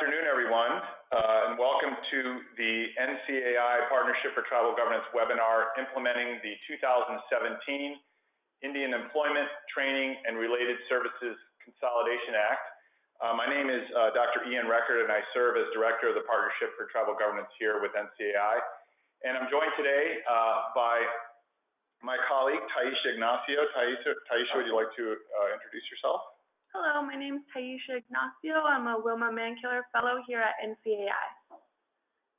afternoon, everyone, and welcome to the NCAI Partnership for Tribal Governance webinar implementing the 2017 Indian Employment, Training, and Related Services Consolidation Act. My name is Dr. Ian Record, and I serve as Director of the Partnership for Tribal Governance here with NCAI. And I'm joined today by my colleague, Taisha Ignacio. Taisha, would you like to introduce yourself? Hello, my name is Taisha Ignacio. I'm a Wilma Mancular Fellow here at NCAI.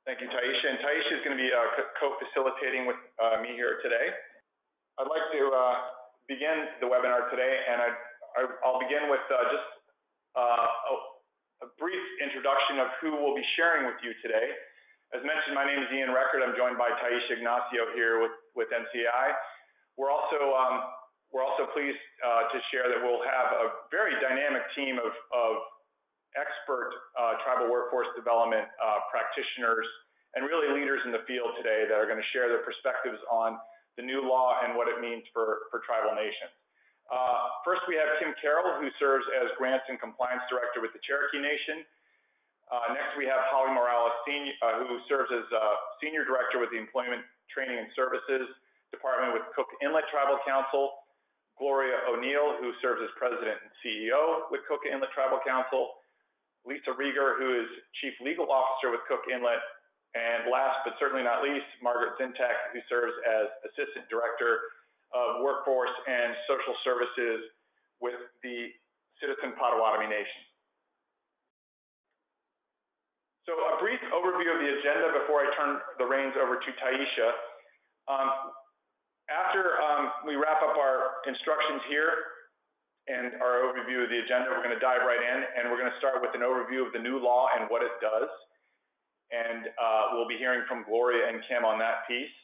Thank you, Taisha. And Taisha is going to be co-facilitating with me here today. I'd like to begin the webinar today, and I'll begin with just a brief introduction of who will be sharing with you today. As mentioned, my name is Ian Record. I'm joined by Taisha Ignacio here with NCAI. We're also pleased to share that we'll have a very dynamic team of expert tribal workforce development practitioners and really leaders in the field today that are going to share their perspectives on the new law and what it means for tribal nations. First, we have Kim Carroll, who serves as Grants and Compliance Director with the Cherokee Nation. Next, we have Holly Morales, who serves as Senior Director with the Employment, Training, and Services Department with Cook Inlet Tribal Council. Gloria O'Neill, who serves as President and CEO with Cook Inlet Tribal Council. Lisa Rieger, who is Chief Legal Officer with Cook Inlet. And last but certainly not least, Margaret Zintek, who serves as Assistant Director of Workforce and Social Services with the Citizen Potawatomi Nation. So a brief overview of the agenda before I turn the reins over to Taisha. After we wrap up our instructions here and our overview of the agenda, we're going to dive right in, and we're going to start with an overview of the new law and what it does. And we'll be hearing from Gloria and Kim on that piece.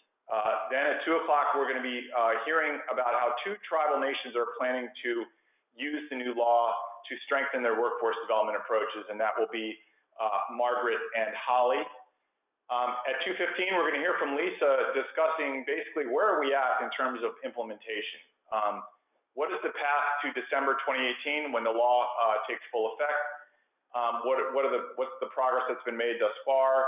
Then at 2 o'clock, we're going to be hearing about how 2 tribal nations are planning to use the new law to strengthen their workforce development approaches, and that will be Margaret and Holly. At 2:15, we're going to hear from Lisa discussing basically where are we at in terms of implementation. What is the path to December 2018 when the law takes full effect? What's the progress that's been made thus far?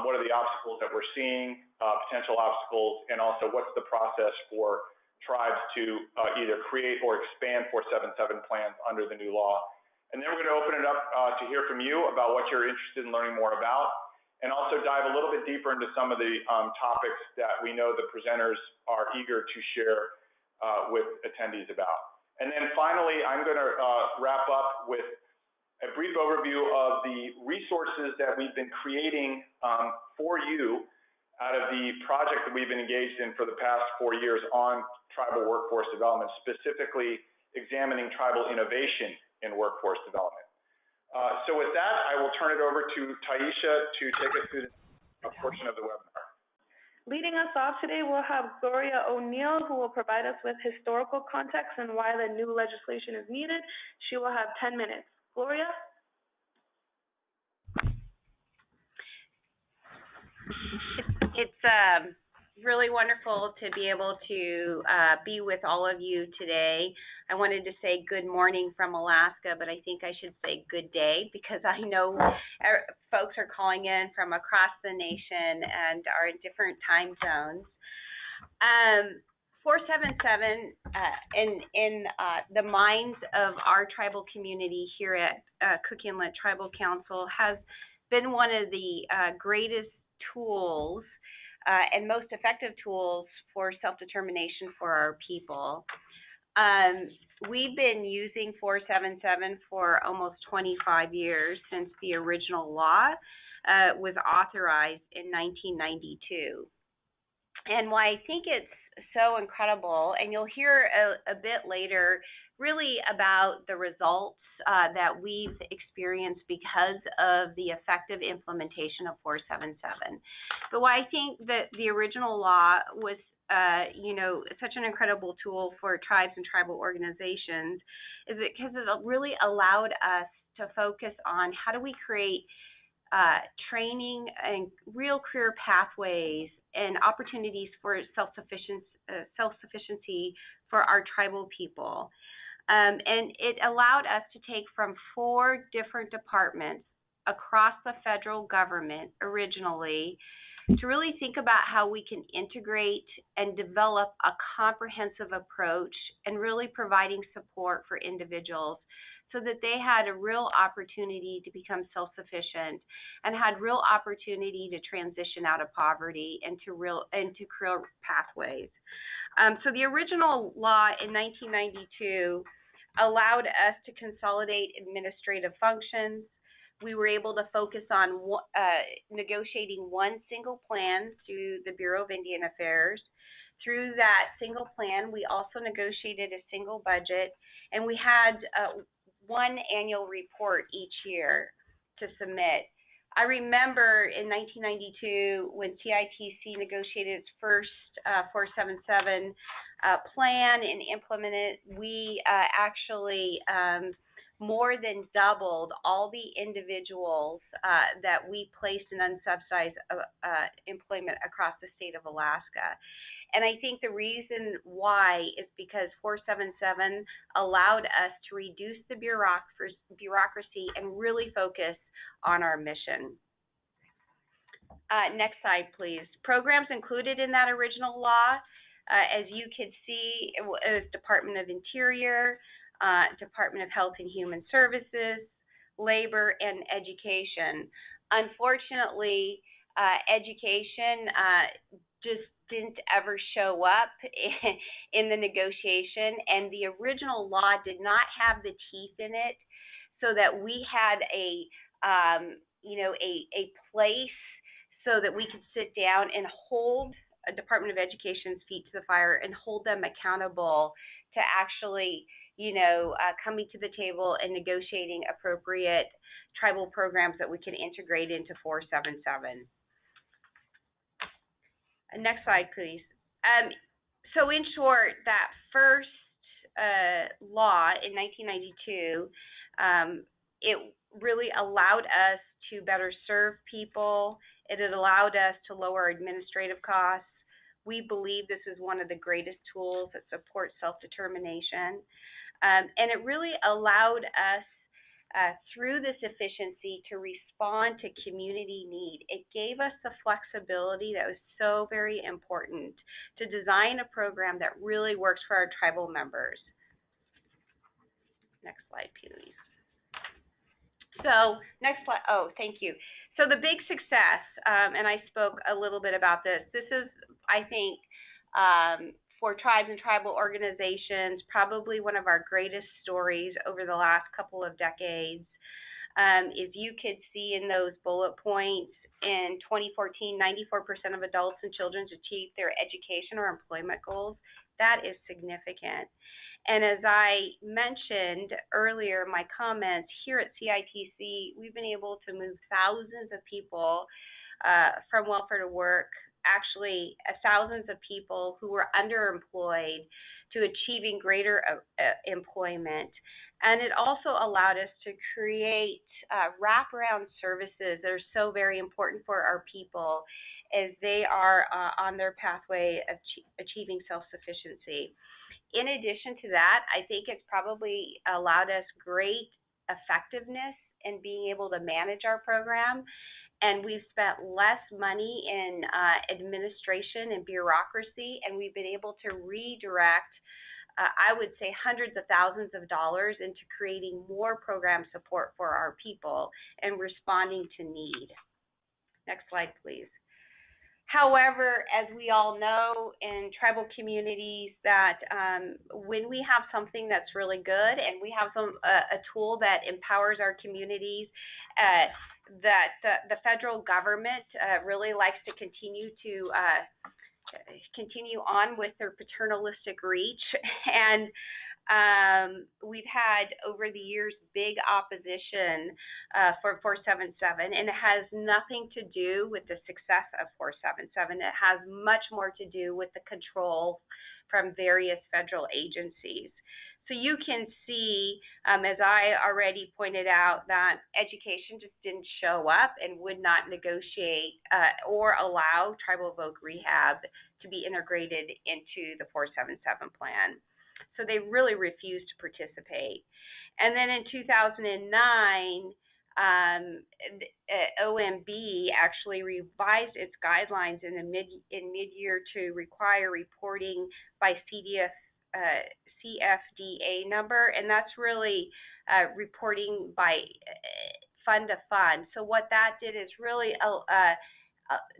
What are the obstacles that we're seeing, potential obstacles, and also what's the process for tribes to either create or expand 477 plans under the new law? And then we're going to open it up to hear from you about what you're interested in learning more about, and also dive a little bit deeper into some of the topics that we know the presenters are eager to share with attendees about. And then finally, I'm going to wrap up with a brief overview of the resources that we've been creating for you out of the project that we've been engaged in for the past 4 years on tribal workforce development, specifically examining tribal innovation in workforce development. So with that, I will turn it over to Taisha to take us through a portion of the webinar. Leading us off today, we'll have Gloria O'Neill, who will provide us with historical context and why the new legislation is needed. She will have 10 minutes. Gloria? It's really wonderful to be able to be with all of you today. I wanted to say good morning from Alaska, but I think I should say good day because I know folks are calling in from across the nation and are in different time zones. 477 in the minds of our tribal community here at Cook Inlet Tribal Council has been one of the greatest tools and most effective tools for self-determination for our people. We've been using 477 for almost 25 years since the original law was authorized in 1992. And why I think it's so incredible, and you'll hear a bit later really about the results that we've experienced because of the effective implementation of 477. But why I think that the original law was such an incredible tool for tribes and tribal organizations is because it really allowed us to focus on how do we create training and real career pathways and opportunities for self-sufficiency for our tribal people. And it allowed us to take from 4 different departments across the federal government originally to really think about how we can integrate and develop a comprehensive approach and really providing support for individuals so that they had a real opportunity to become self-sufficient and had real opportunity to transition out of poverty into career pathways. So the original law in 1992 allowed us to consolidate administrative functions. We were able to focus on negotiating one single plan through the Bureau of Indian Affairs. Through that single plan, we also negotiated a single budget, and we had one annual report each year to submit. I remember in 1992 when CITC negotiated its first 477 plan and implemented it, we actually more than doubled all the individuals that we placed in unsubsidized employment across the state of Alaska. And I think the reason why is because 477 allowed us to reduce the bureaucracy and really focus on our mission. Next slide, please. Programs included in that original law, as you can see, it was Department of Interior, Department of Health and Human Services, Labor, and Education. Unfortunately, education just didn't ever show up in the negotiation, and the original law did not have the teeth in it, so that we had a place so that we could sit down and hold a Department of Education's feet to the fire and hold them accountable to actually, coming to the table and negotiating appropriate tribal programs that we can integrate into 477. Next slide, please. So in short, that first law in 1992, it really allowed us to better serve people. It had allowed us to lower administrative costs. We believe this is one of the greatest tools that supports self-determination. And it really allowed us through this efficiency to respond to community need. It gave us the flexibility that was so very important to design a program that really works for our tribal members. Next slide, please. So next slide. Oh, thank you. So the big success, and I spoke a little bit about this. This is, I think, for tribes and tribal organizations, probably one of our greatest stories over the last couple of decades. As you could see in those bullet points, in 2014, 94% of adults and children achieved their education or employment goals. That is significant. And as I mentioned earlier, my comments here at CITC, we've been able to move thousands of people from welfare to work, actually thousands of people who were underemployed to achieving greater employment. And it also allowed us to create wraparound services that are so very important for our people as they are on their pathway of achieving self-sufficiency. In addition to that, I think it's probably allowed us great effectiveness in being able to manage our program. And we've spent less money in administration and bureaucracy, and we've been able to redirect, I would say, hundreds of thousands of dollars into creating more program support for our people and responding to need. Next slide, please. However, as we all know in tribal communities, that when we have something that's really good and we have a tool that empowers our communities, that the federal government really likes to continue on with their paternalistic reach. And we've had over the years big opposition for 477, and it has nothing to do with the success of 477. It has much more to do with the control from various federal agencies. So you can see, as I already pointed out, that education just didn't show up and would not negotiate or allow tribal voc rehab to be integrated into the 477 plan. So they really refused to participate. And then in 2009, OMB actually revised its guidelines in mid-year to require reporting by CFDA number, and that's really reporting by fund to fund. So what that did is really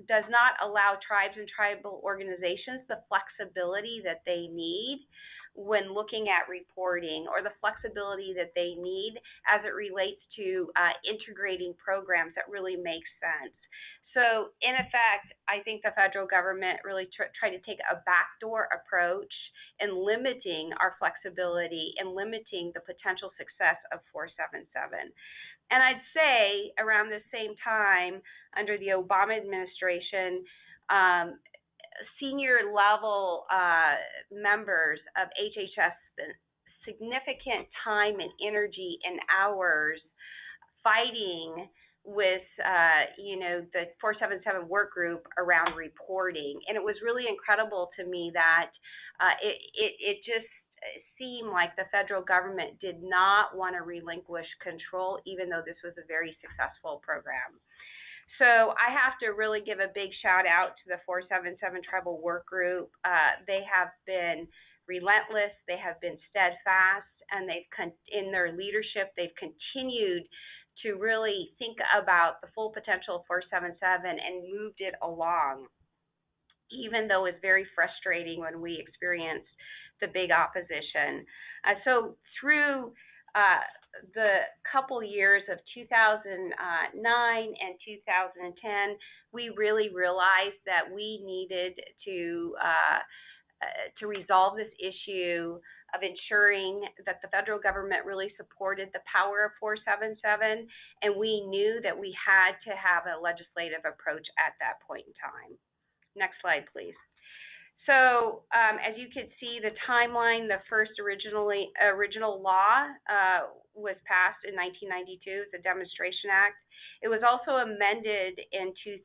does not allow tribes and tribal organizations the flexibility that they need when looking at reporting, or the flexibility that they need as it relates to integrating programs that really make sense. So in effect, I think the federal government really tried to take a backdoor approach in limiting our flexibility and limiting the potential success of 477. And I'd say around the same time, under the Obama administration, senior level members of HHS spent significant time and energy and hours fighting with the 477 work group around reporting. And it was really incredible to me that it just seemed like the federal government did not want to relinquish control, even though this was a very successful program. So I have to really give a big shout out to the 477 Tribal Work Group. They have been relentless, they have been steadfast, and in their leadership, they've continued to really think about the full potential of 477 and moved it along, even though it's very frustrating when we experienced the big opposition. So through the couple years of 2009 and 2010, we really realized that we needed to resolve this issue of ensuring that the federal government really supported the power of 477, and we knew that we had to have a legislative approach at that point in time. Next slide, please. So as you can see, the timeline, the first original law was passed in 1992, the Demonstration Act. It was also amended in 2000,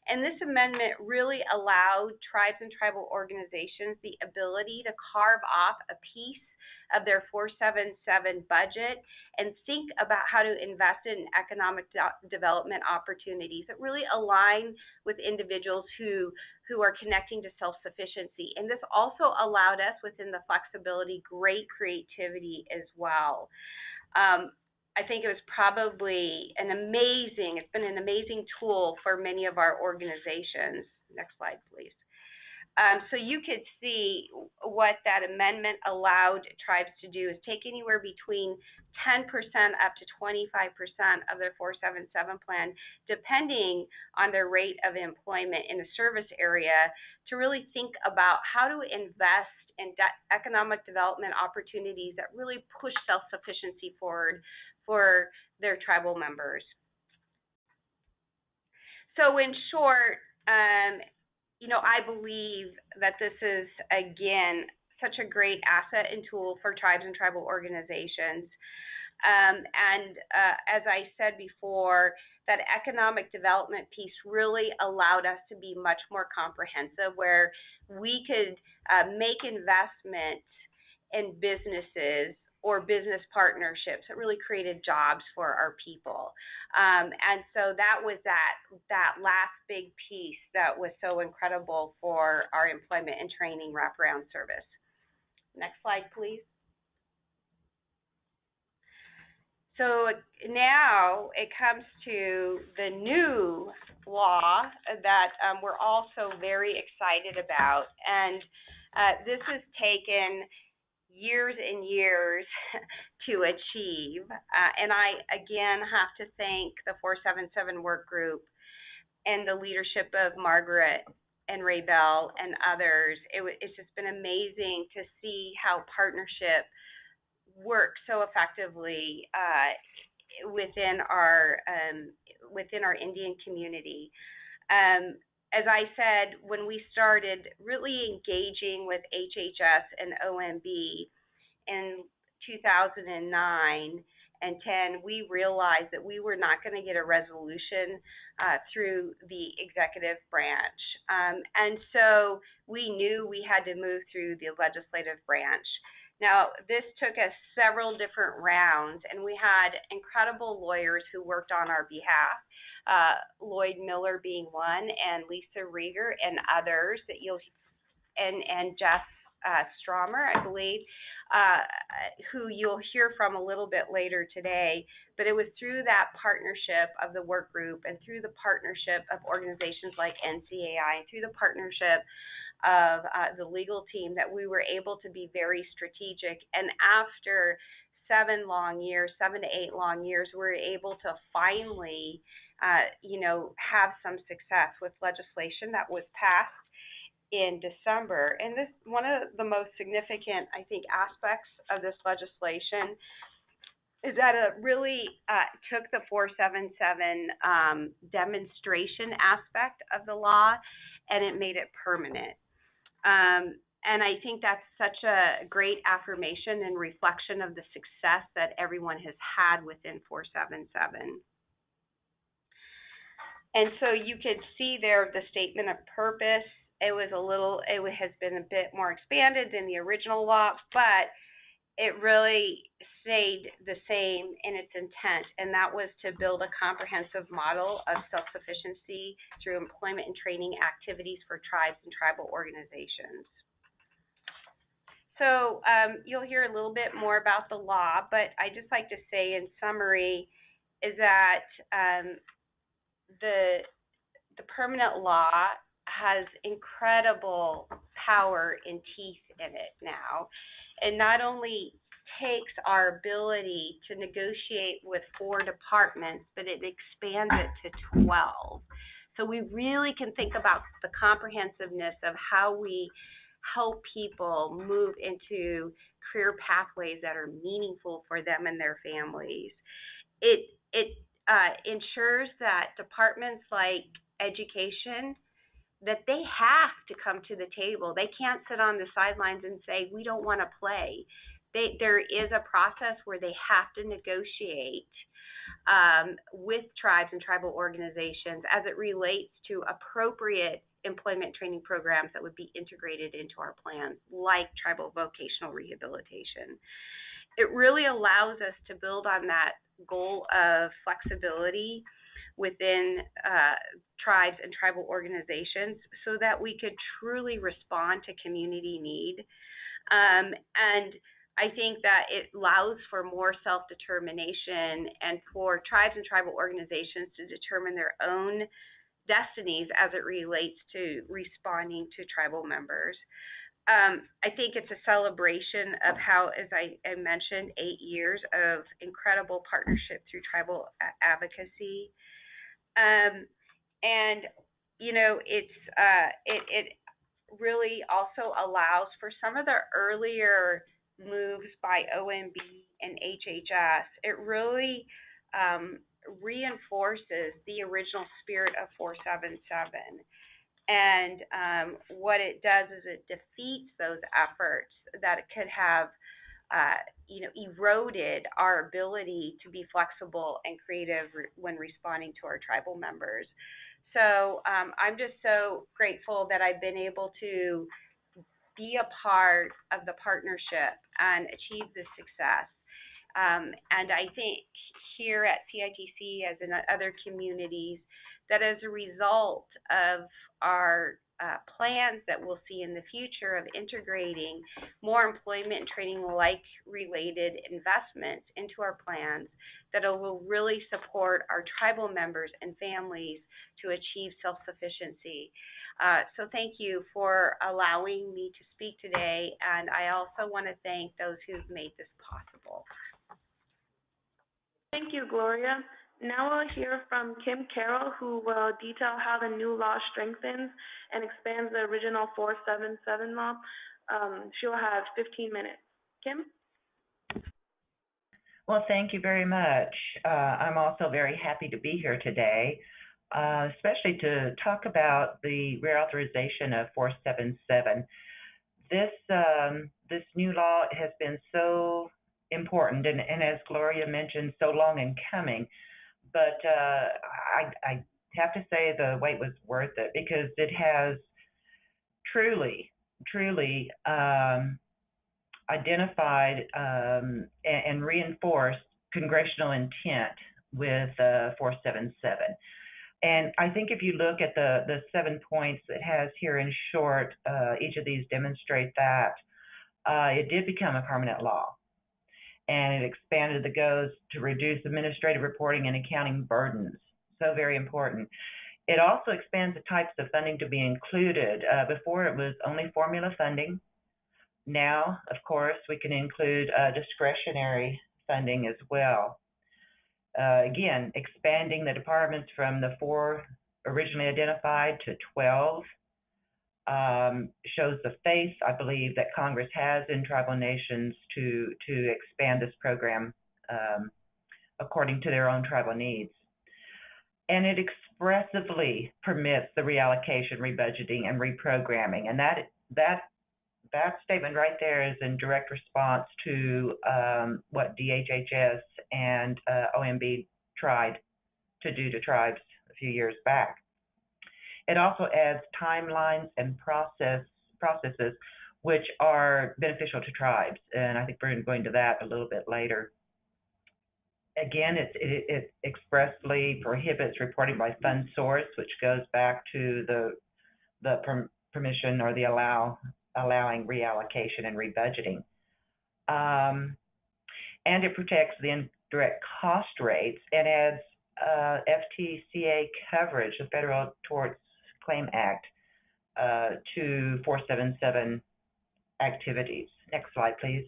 and this amendment really allowed tribes and tribal organizations the ability to carve off a piece of their 477 budget and think about how to invest in economic development opportunities that really align with individuals who are connecting to self-sufficiency. And this also allowed us, within the flexibility, great creativity as well. I think it was probably it's been an amazing tool for many of our organizations. Next slide, please. So you could see what that amendment allowed tribes to do is take anywhere between 10% up to 25% of their 477 plan, depending on their rate of employment in the service area, to really think about how to invest in economic development opportunities that really push self-sufficiency forward for their tribal members. So in short, I believe that this is, again, such a great asset and tool for tribes and tribal organizations. As I said before, that economic development piece really allowed us to be much more comprehensive, where we could make investments in businesses or business partnerships that really created jobs for our people. And so that was that last big piece that was so incredible for our employment and training wraparound service. Next slide, please. So now it comes to the new law that we're also very excited about. And this has taken years and years to achieve. And I, again, have to thank the 477 work group and the leadership of Margaret and Ray Bell and others. It's just been amazing to see how partnership works so effectively within our Indian community. As I said, when we started really engaging with HHS and OMB in 2009 and 10, we realized that we were not going to get a resolution through the executive branch. And so we knew we had to move through the legislative branch. Now, this took us several different rounds, and we had incredible lawyers who worked on our behalf, Lloyd Miller being one, and Lisa Rieger and others that and Jeff Stromer, I believe, who you'll hear from a little bit later today. But it was through that partnership of the work group and through the partnership of organizations like NCAI and through the partnership of the legal team that we were able to be very strategic. And after 7 to 8 long years, we were able to finally, have some success with legislation that was passed in December. And this, one of the most significant, I think, aspects of this legislation is that it really took the 477 demonstration aspect of the law and it made it permanent. And I think that's such a great affirmation and reflection of the success that everyone has had within 477. And so you could see there the statement of purpose. It has been a bit more expanded than the original law, but it really stayed the same in its intent, and that was to build a comprehensive model of self-sufficiency through employment and training activities for tribes and tribal organizations. So you'll hear a little bit more about the law, but I just like to say in summary is that the permanent law has incredible power and teeth in it now. It not only takes our ability to negotiate with 4 departments, but it expands it to 12. So we really can think about the comprehensiveness of how we help people move into career pathways that are meaningful for them and their families. It ensures that departments like education, that they have to come to the table. They can't sit on the sidelines and say, we don't want to play. There is a process where they have to negotiate with tribes and tribal organizations as it relates to appropriate employment training programs that would be integrated into our plans, like tribal vocational rehabilitation. It really allows us to build on that goal of flexibility within tribes and tribal organizations so that we could truly respond to community need. And I think that it allows for more self-determination and for tribes and tribal organizations to determine their own destinies as it relates to responding to tribal members. I think it's a celebration of how, as I mentioned, 8 years of incredible partnership through tribal advocacy. And, it really also allows for some of the earlier moves by OMB and HHS. It really reinforces the original spirit of 477. And what it does is it defeats those efforts that it could have, eroded our ability to be flexible and creative when responding to our tribal members. So I'm just so grateful that I've been able to be a part of the partnership and achieve this success. And I think here at CITC, as in other communities, that as a result of our plans that we'll see in the future of integrating more employment and training like related investments into our plans, that it will really support our tribal members and families to achieve self-sufficiency. So thank you for allowing me to speak today, and I also want to thank those who've made this possible. Thank you, Gloria. Now we'll hear from Kim Carroll, who will detail how the new law strengthens and expands the original 477 law. She'll have 15 minutes. Kim? Well, thank you very much. I'm also very happy to be here today, especially to talk about the reauthorization of 477. This new law has been so important, and as Gloria mentioned, so long in coming. But I have to say the wait was worth it, because it has truly identified and reinforced congressional intent with 477. And I think if you look at the 7 points it has here in short, each of these demonstrate that it did become a permanent law. And it expanded the goals to reduce administrative reporting and accounting burdens. So very important. It also expands the types of funding to be included. Before it was only formula funding. Now, of course, we can include discretionary funding as well. Again, expanding the departments from the 4 originally identified to 12 shows the faith, I believe, that Congress has in tribal nations to expand this program according to their own tribal needs. And it expressively permits the reallocation, rebudgeting, and reprogramming. And that statement right there is in direct response to what DHHS and OMB tried to do to tribes a few years back. It also adds timelines and processes which are beneficial to tribes, and I think we're going to go into that a little bit later. Again, it expressly prohibits reporting by fund source, which goes back to the permission or the allowing reallocation and rebudgeting. And it protects the indirect cost rates and adds FTCA coverage, the Federal Tort Claim Act, to 477 activities. Next slide, please.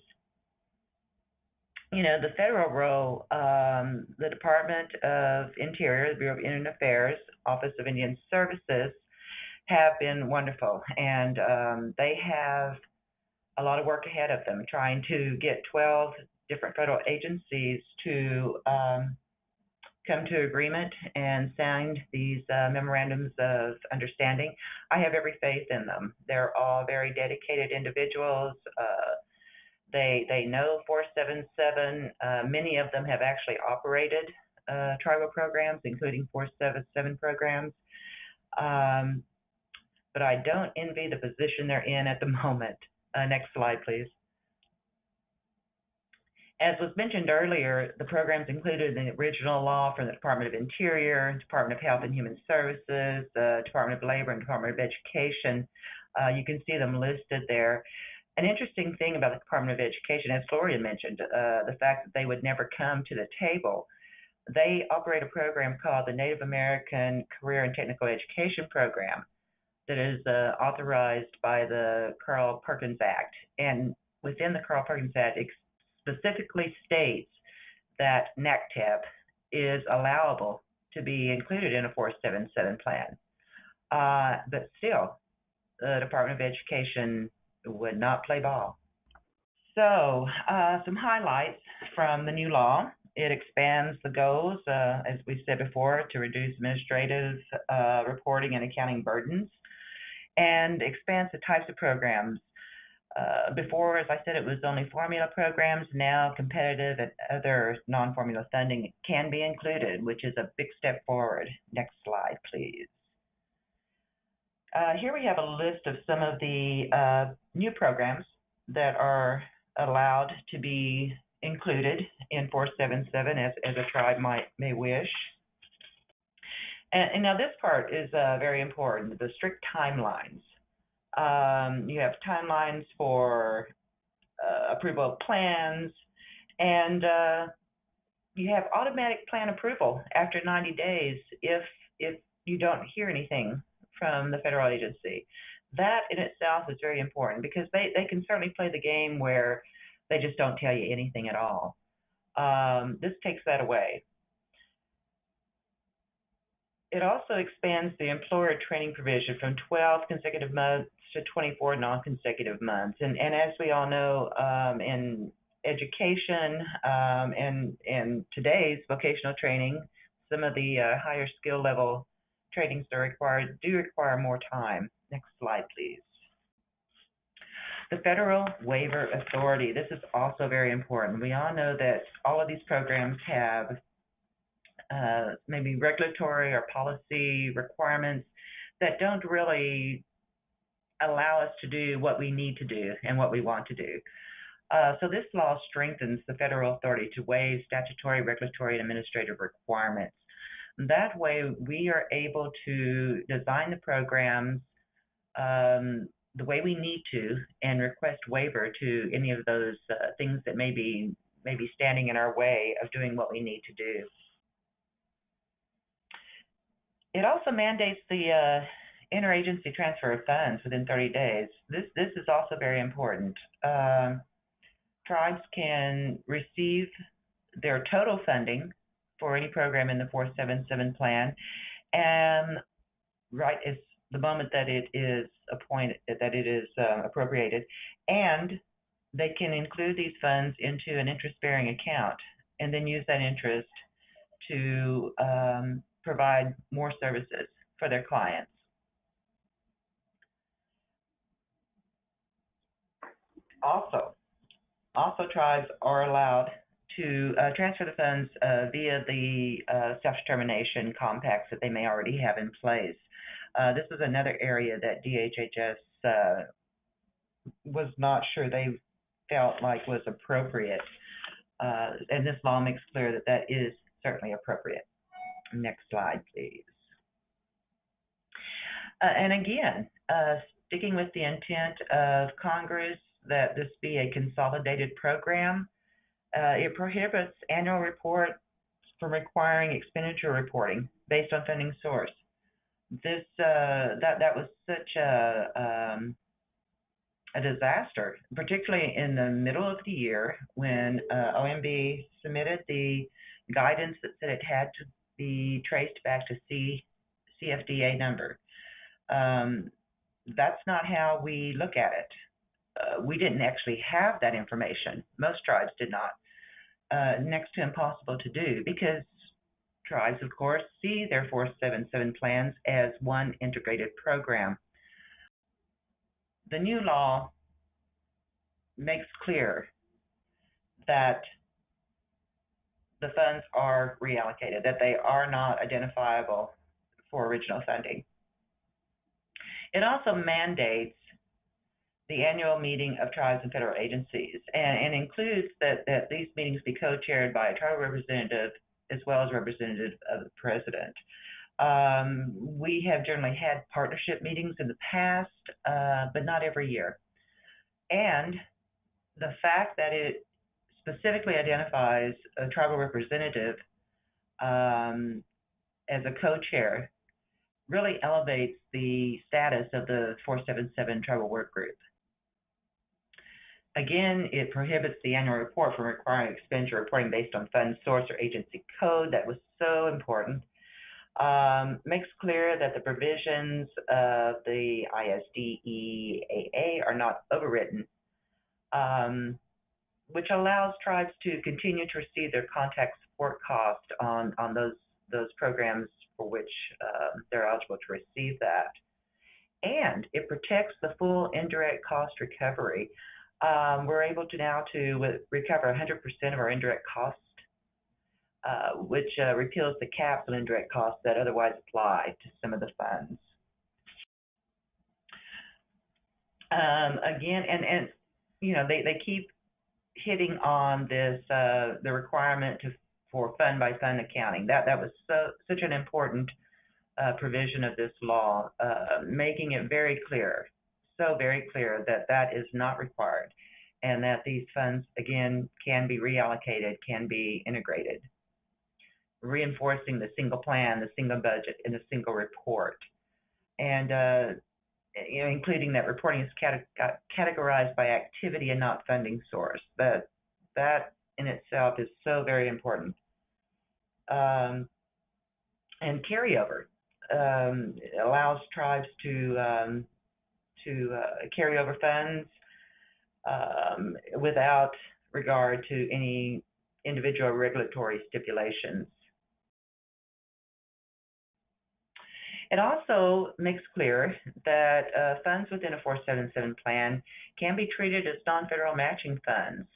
You know, the federal role, the Department of Interior, the Bureau of Indian Affairs, Office of Indian Services, have been wonderful, and they have a lot of work ahead of them trying to get 12 different federal agencies to come to agreement and sign these memorandums of understanding. I have every faith in them. They're all very dedicated individuals. They know 477. Many of them have actually operated tribal programs, including 477 programs. But I don't envy the position they're in at the moment. Next slide, please. As was mentioned earlier, the programs included in the original law from the Department of Interior, Department of Health and Human Services, Department of Labor, and Department of Education. You can see them listed there. An interesting thing about the Department of Education, as Gloria mentioned, the fact that they would never come to the table. They operate a program called the Native American Career and Technical Education Program that is authorized by the Carroll Perkins Act. And within the Carroll Perkins Act, it specifically states that NACTEP is allowable to be included in a 477 plan. But still, the Department of Education would not play ball. So, some highlights from the new law. It expands the goals, as we said before, to reduce administrative reporting and accounting burdens, and expands the types of programs. Before, as I said, it was only formula programs. Now competitive and other non-formula funding can be included, which is a big step forward. Next slide, please. Here we have a list of some of the new programs that are allowed to be included in 477 as a tribe may wish. And now this part is very important, the strict timelines. You have timelines for approval of plans, and you have automatic plan approval after 90 days if you don't hear anything from the federal agency. That in itself is very important because they can certainly play the game where they just don't tell you anything at all. This takes that away. It also expands the employer training provision from 12 consecutive months to 24 non-consecutive months. And as we all know, in education and today's vocational training, some of the higher skill level trainings that do require more time. Next slide, please. The Federal Waiver Authority. This is also very important. We all know that all of these programs have maybe regulatory or policy requirements that don't really allow us to do what we need to do and what we want to do. So this law strengthens the federal authority to waive statutory, regulatory, and administrative requirements. That way, we are able to design the programs the way we need to and request waiver to any of those things that may be standing in our way of doing what we need to do. It also mandates the interagency transfer of funds within 30 days. This is also very important. Tribes can receive their total funding for any program in the 477 plan, and right as the moment that it is appropriated, and they can include these funds into an interest-bearing account and then use that interest to provide more services for their clients. Also tribes are allowed to transfer the funds via the self-determination compacts that they may already have in place. This is another area that DHHS was not sure they felt like was appropriate, and this law makes clear that that is certainly appropriate. Next slide, please. And again, sticking with the intent of Congress that this be a consolidated program, it prohibits annual reports from requiring expenditure reporting based on funding source. This that was such a disaster, particularly in the middle of the year when OMB submitted the guidance that said it had to be traced back to CFDA number. That's not how we look at it. We didn't actually have that information. Most tribes did not. Next to impossible to do, because tribes, of course, see their 477 plans as one integrated program. The new law makes clear that the funds are reallocated, that they are not identifiable for original funding. It also mandates the annual meeting of tribes and federal agencies, and includes that these meetings be co-chaired by a tribal representative as well as representative of the president. We have generally had partnership meetings in the past, but not every year. And the fact that it specifically identifies a tribal representative as a co-chair really elevates the status of the 477 tribal work group. Again, it prohibits the annual report from requiring expenditure reporting based on fund source or agency code. That was so important. Makes clear that the provisions of the ISDEAA are not overwritten, which allows tribes to continue to receive their contact support cost on those programs for which they're eligible to receive that. And it protects the full indirect cost recovery. We're able to now to recover 100% of our indirect cost, which repeals the caps on indirect costs that otherwise apply to some of the funds. Again, and you know, they keep hitting on this the requirement for fund by fund accounting. That was such an important provision of this law, making it very clear, so very clear that that is not required, and that these funds, again, can be reallocated, can be integrated, reinforcing the single plan, the single budget, and the single report, and you know, including that reporting is categorized by activity and not funding source. That in itself is so very important. And carryover allows tribes to carry over funds without regard to any individual regulatory stipulations. It also makes clear that funds within a 477 plan can be treated as non-federal matching funds.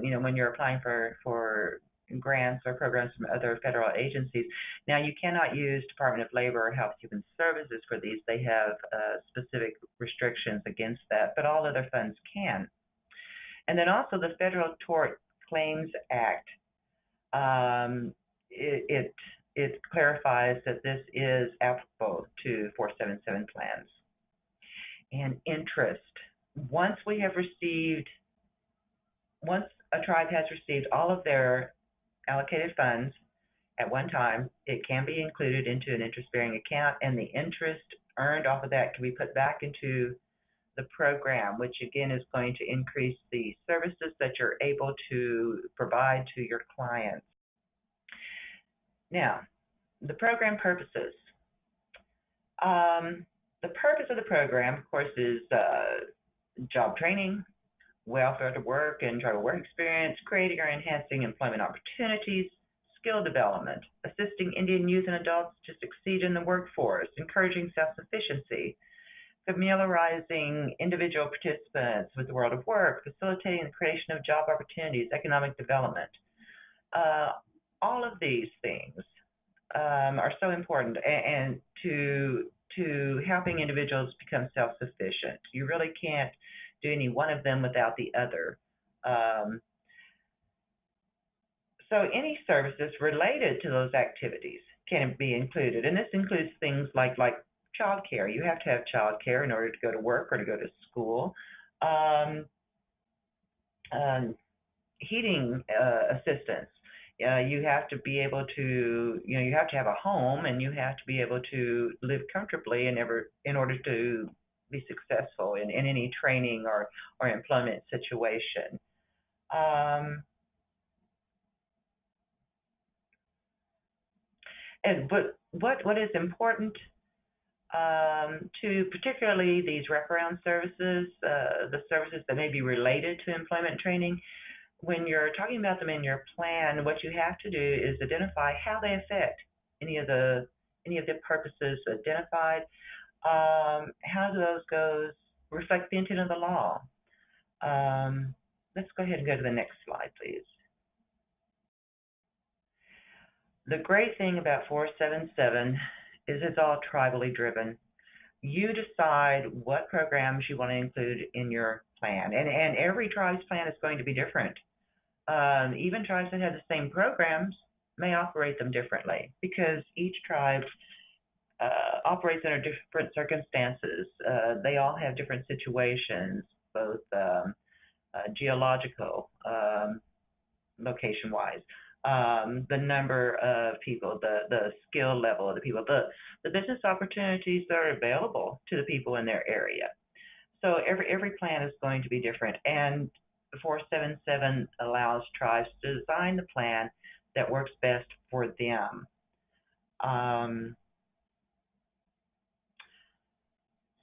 You know, when you're applying for grants or programs from other federal agencies. Now, you cannot use Department of Labor or Health and Human Services for these. They have specific restrictions against that, but all other funds can. And then also the Federal Tort Claims Act, it clarifies that this is applicable to 477 plans. And interest. Once a tribe has received all of their allocated funds at one time, it can be included into an interest-bearing account, and the interest earned off of that can be put back into the program, which again is going to increase the services that you're able to provide to your clients. Now, the program purposes. The purpose of the program, of course, is job training, welfare to work and tribal work experience, creating or enhancing employment opportunities, skill development, assisting Indian youth and adults to succeed in the workforce, encouraging self-sufficiency, familiarizing individual participants with the world of work, facilitating the creation of job opportunities, economic development. All of these things are so important and to helping individuals become self-sufficient. You really can't do any one of them without the other. So any services related to those activities can be included, and this includes things like child care. You have to have child care in order to go to work or to go to school. Heating assistance. You have to be able to, you have to have a home, and you have to be able to live comfortably in order to be successful in any training or employment situation. But what is important to particularly these wraparound services, the services that may be related to employment training, when you're talking about them in your plan, what you have to do is identify how they affect any of the purposes identified. How do those goals reflect the intent of the law? Let's go ahead and go to the next slide, please. The great thing about 477 is it's all tribally driven. You decide what programs you want to include in your plan, and every tribe's plan is going to be different. Even tribes that have the same programs may operate them differently because each tribe operates under different circumstances. They all have different situations, both geological, location-wise, the number of people, the skill level of the people, the business opportunities that are available to the people in their area. So every plan is going to be different, and 477 allows tribes to design the plan that works best for them. Let's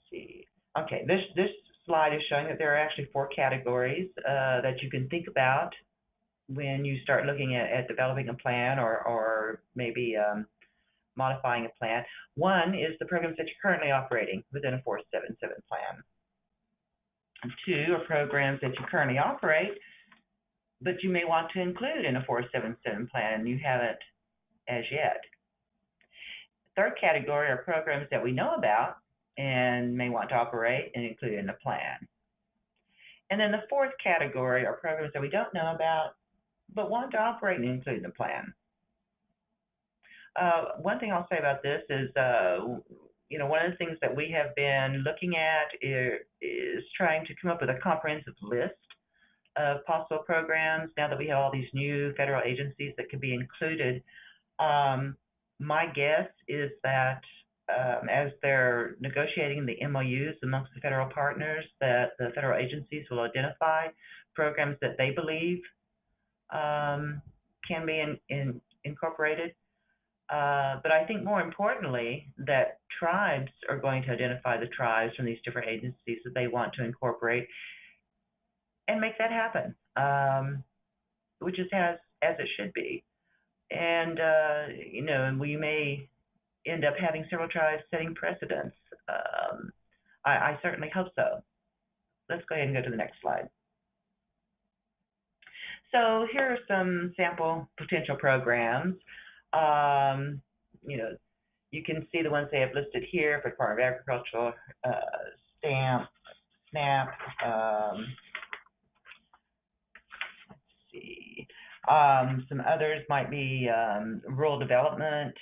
see. Okay, this slide is showing that there are actually 4 categories that you can think about when you start looking at developing a plan or maybe modifying a plan. One is the programs that you're currently operating within a 477 plan. 2 are programs that you currently operate, but you may want to include in a 477 plan and you haven't as yet. The 3rd category are programs that we know about and may want to operate and include in the plan. And then the 4th category are programs that we don't know about but want to operate and include in the plan. One thing I'll say about this is, one of the things that we have been looking at is trying to come up with a comprehensive list of possible programs now that we have all these new federal agencies that could be included. My guess is that as they're negotiating the MOUs amongst the federal partners, that the federal agencies will identify programs that they believe can be incorporated. But I think more importantly that tribes are going to identify the tribes from these different agencies that they want to incorporate and make that happen, which is as it should be. And, and we may end up having several tribes setting precedents. I certainly hope so. Let's go ahead and go to the next slide. So here are some sample potential programs. You can see the ones they have listed here for Department of Agriculture, SNAP, Some others might be rural development,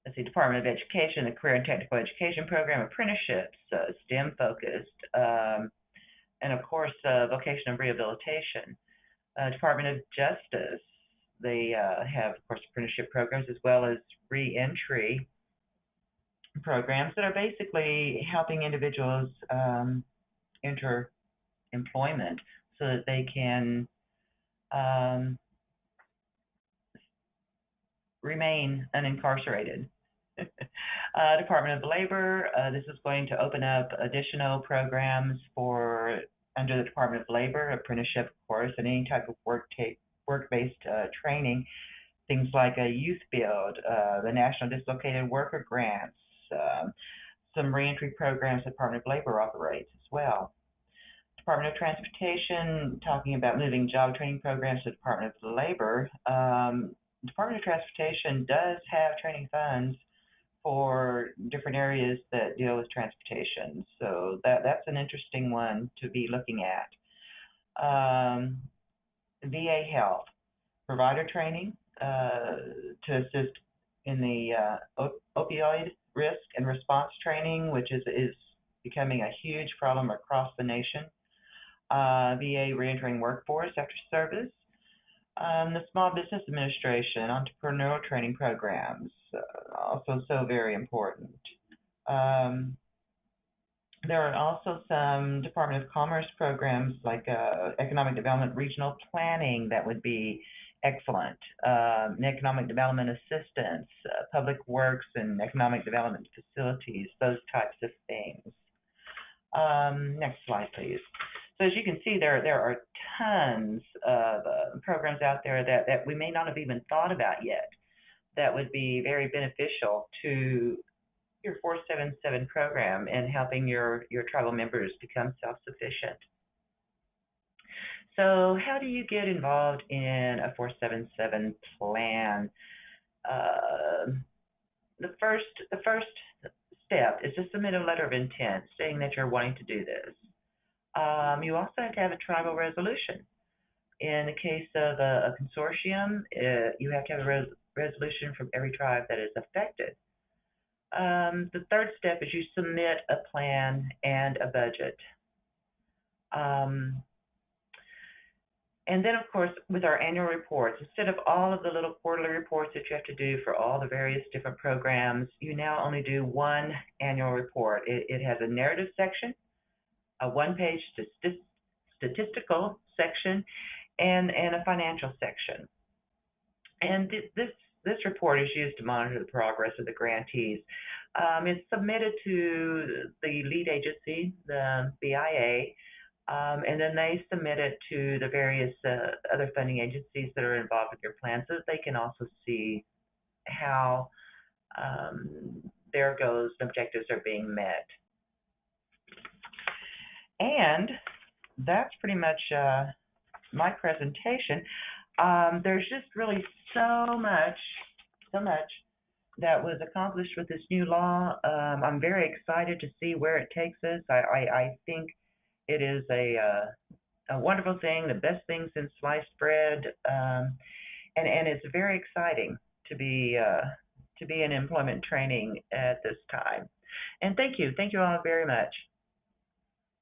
let's see, Department of Education, the Career and Technical Education Program, apprenticeships, STEM focused, and of course, vocational rehabilitation. Department of Justice, they have, of course, apprenticeship programs as well as re-entry programs that are basically helping individuals enter employment so that they can remain unincarcerated. Department of Labor, this is going to open up additional programs for under the Department of Labor, apprenticeship, of course, and any type of work-based training, things like a youth build, the National Dislocated Worker Grants, some reentry programs the Department of Labor operates as well. Department of Transportation, talking about moving job training programs to the Department of Labor. Department of Transportation does have training funds for different areas that deal with transportation, so that's an interesting one to be looking at. VA Health, provider training to assist in the opioid risk and response training, which is becoming a huge problem across the nation. VA reentering workforce after service. The Small Business Administration, entrepreneurial training programs, also so very important. There are also some Department of Commerce programs like economic development, regional planning that would be excellent. Economic development assistance, public works and economic development facilities, those types of things. Next slide, please. So as you can see, there are tons of programs out there that we may not have even thought about yet that would be very beneficial to your 477 program and helping your tribal members become self-sufficient. So how do you get involved in a 477 plan? The first step is to submit a letter of intent saying that you're wanting to do this. You also have to have a tribal resolution. In the case of a consortium, you have to have a resolution from every tribe that is affected. The third step is you submit a plan and a budget. And then, of course, with our annual reports, instead of all of the little quarterly reports that you have to do for all the various different programs, you now only do one annual report. It has a narrative section, a one-page statistical section, and a financial section. And this report is used to monitor the progress of the grantees. It's submitted to the lead agency, the BIA, and then they submit it to the various other funding agencies that are involved with your plan so that they can also see how their goals and objectives are being met. And that's pretty much my presentation. There's just really so much that was accomplished with this new law. I'm very excited to see where it takes us. I think it is a wonderful thing, the best thing since sliced bread, and it's very exciting to be in employment training at this time. And thank you all very much.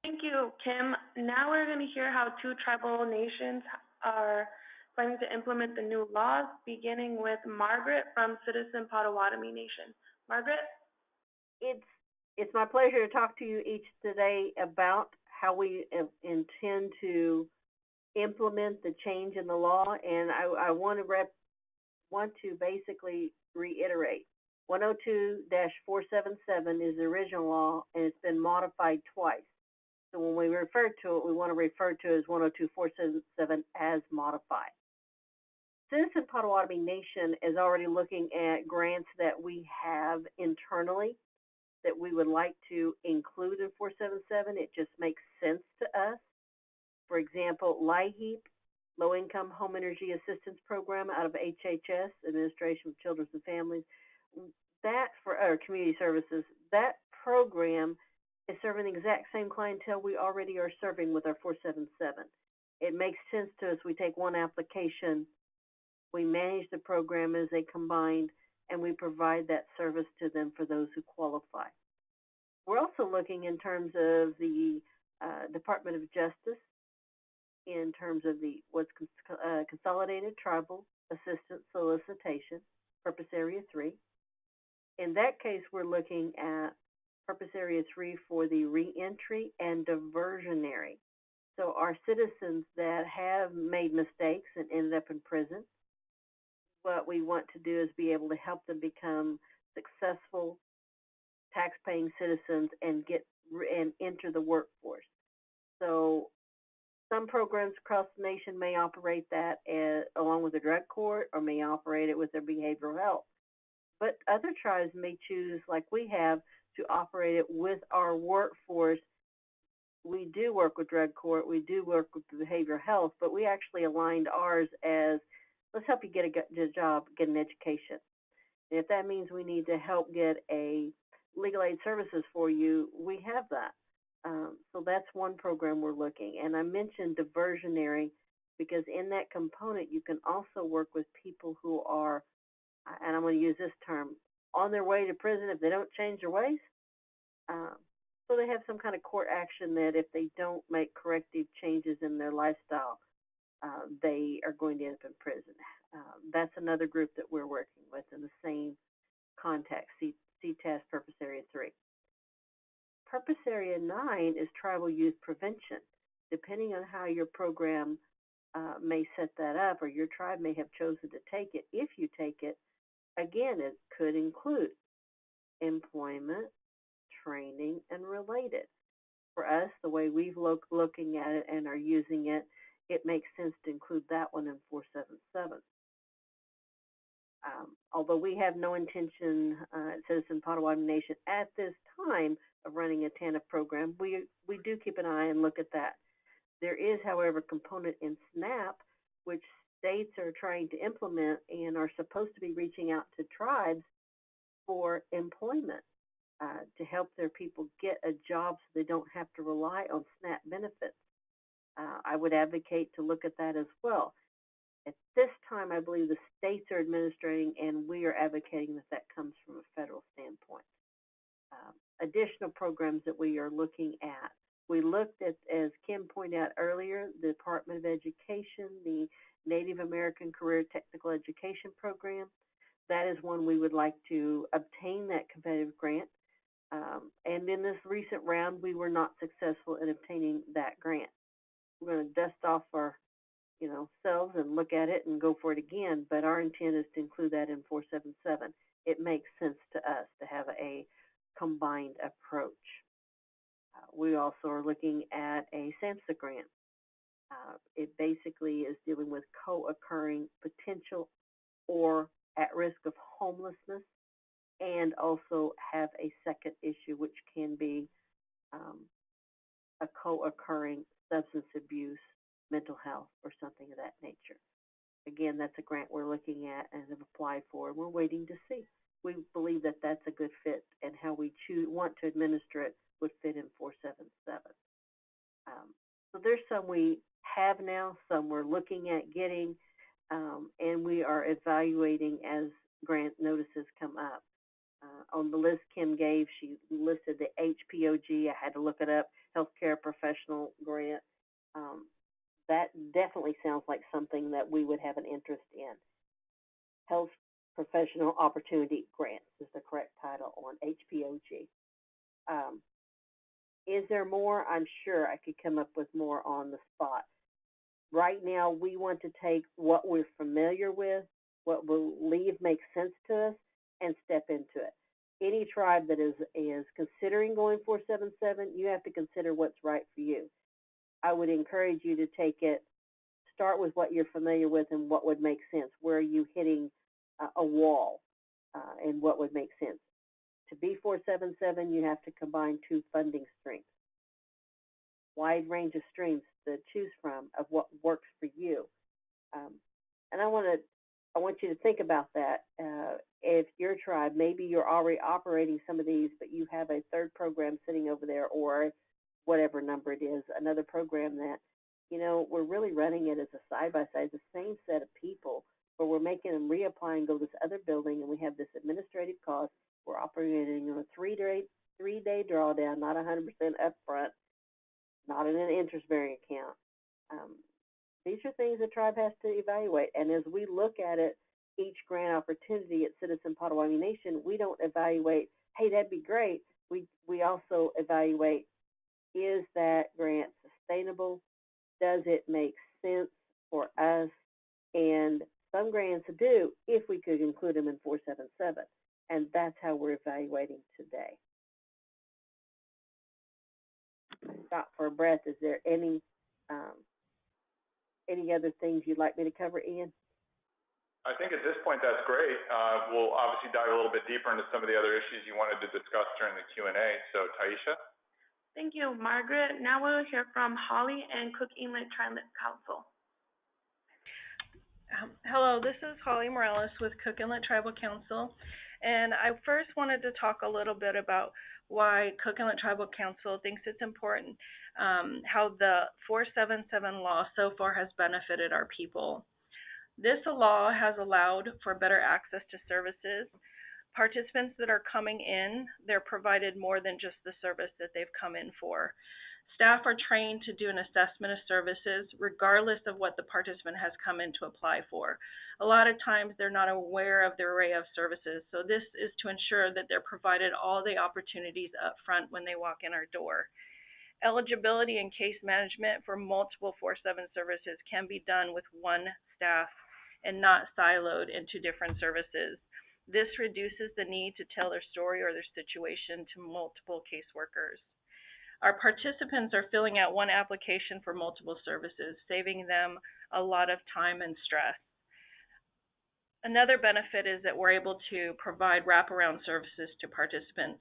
Thank you, Kim. Now we're going to hear how 2 tribal nations are planning to implement the new laws, beginning with Margaret from Citizen Potawatomi Nation. Margaret? It's my pleasure to talk to you each today about how we intend to implement the change in the law, and I want to basically reiterate. 102-477 is the original law, and it's been modified twice. So when we refer to it, we want to refer to it as 102-477 as modified. Citizen Potawatomi Nation is already looking at grants that we have internally that we would like to include in 477. It just makes sense to us. For example, LIHEAP, Low Income Home Energy Assistance Program out of HHS, Administration of Children and Families, that for our community services, that program is serving the exact same clientele we already are serving with our 477. it makes sense to us. We take one application, we manage the program as a combined, and we provide that service to them for those who qualify. We're also looking in terms of the Department of Justice, in terms of the Consolidated Tribal Assistance Solicitation, Purpose Area 3. In that case, we're looking at Purpose Area 3 for the reentry and diversionary. So our citizens that have made mistakes and ended up in prison, what we want to do is be able to help them become successful tax-paying citizens and enter the workforce. So some programs across the nation may operate that along with the drug court, or may operate it with their behavioral health. But other tribes may choose, like we have, to operate it with our workforce. We do work with drug court, we do work with behavioral health, but we actually aligned ours as, let's help you get a job, get an education. And if that means we need to help get a legal aid services for you, we have that. So that's one program we're looking. And I mentioned diversionary because in that component, you can also work with people who are, and I'm going to use this term, on their way to prison if they don't change their ways. So they have some kind of court action that if they don't make corrective changes in their lifestyle, they are going to end up in prison. That's another group that we're working with in the same context, CTAS Purpose Area 3. Purpose Area 9 is tribal youth prevention. Depending on how your program may set that up, or your tribe may have chosen to take it, if you take it, again, it could include employment, training, and related. For us, the way we've looking at it and are using it, it makes sense to include that one in 477. Although we have no intention at Citizen Potawatomi Nation at this time of running a TANF program, we do keep an eye and look at that. There is, however, a component in SNAP which states are trying to implement and are supposed to be reaching out to tribes for employment to help their people get a job so they don't have to rely on SNAP benefits. I would advocate to look at that as well. At this time, I believe the states are administrating, and we are advocating that that comes from a federal standpoint. Additional programs that we are looking at. We looked at, as Kim pointed out earlier, the Department of Education, the Native American Career Technical Education Program. That is one we would like to obtain that competitive grant. And in this recent round, we were not successful in obtaining that grant. We're going to dust off our selves and look at it and go for it again, but our intent is to include that in 477. It makes sense to us to have a combined approach. We also are looking at a SAMHSA grant. It basically is dealing with co-occurring potential or at risk of homelessness, and also have a second issue, which can be a co-occurring substance abuse, mental health, or something of that nature. Again, that's a grant we're looking at and have applied for, and we're waiting to see. We believe that that's a good fit, and how we want to administer it would fit in 477. So there's some we have now, some we're looking at getting, and we are evaluating as grant notices come up. On the list Kim gave, she listed the HPOG. I had to look it up, Healthcare Professional Grant. That definitely sounds like something that we would have an interest in. Health Professional Opportunity Grants is the correct title on HPOG. Is there more? I'm sure I could come up with more on the spot. Right now, we want to take what we're familiar with, what we believe makes sense to us, and step into it. Any tribe that is considering going 477, you have to consider what's right for you. I would encourage you to take it, start with what you're familiar with and what would make sense. Where are you hitting a wall and what would make sense? To be 477, you have to combine two funding streams. Wide range of streams to choose from of what works for you. And I want you to think about that. If your tribe, maybe you're already operating some of these, but you have a third program sitting over there, or whatever number it is, another program that we're really running it as a side-by-side, the same set of people, but we're making them reapply and go to this other building, and we have this administrative cost. We're operating on a three-day drawdown, not 100% upfront, not in an interest-bearing account. These are things the tribe has to evaluate, and as we look at it, each grant opportunity at Citizen Potawatomi Nation, we don't evaluate, hey, that'd be great. We also evaluate, is that grant sustainable? Does it make sense for us? And some grants do, if we could include them in 477, and that's how we're evaluating today. Stop for a breath. Is there any other things you'd like me to cover, Ian? I think at this point that's great. We'll obviously dive a little bit deeper into some of the other issues you wanted to discuss during the Q&A. So, Taisha? Thank you, Margaret. Now we'll hear from Holly and Cook Inlet Tribal Council. Hello, this is Holly Morales with Cook Inlet Tribal Council, and I first wanted to talk a little bit about why Cook Inlet Tribal Council thinks it's important, how the 477 law so far has benefited our people. This law has allowed for better access to services. Participants that are coming in, they're provided more than just the service that they've come in for. Staff are trained to do an assessment of services regardless of what the participant has come in to apply for. A lot of times they're not aware of the array of services, so this is to ensure that they're provided all the opportunities up front when they walk in our door. Eligibility and case management for multiple 477 services can be done with one staff and not siloed into different services. This reduces the need to tell their story or their situation to multiple caseworkers. Our participants are filling out one application for multiple services, saving them a lot of time and stress. Another benefit is that we're able to provide wraparound services to participants.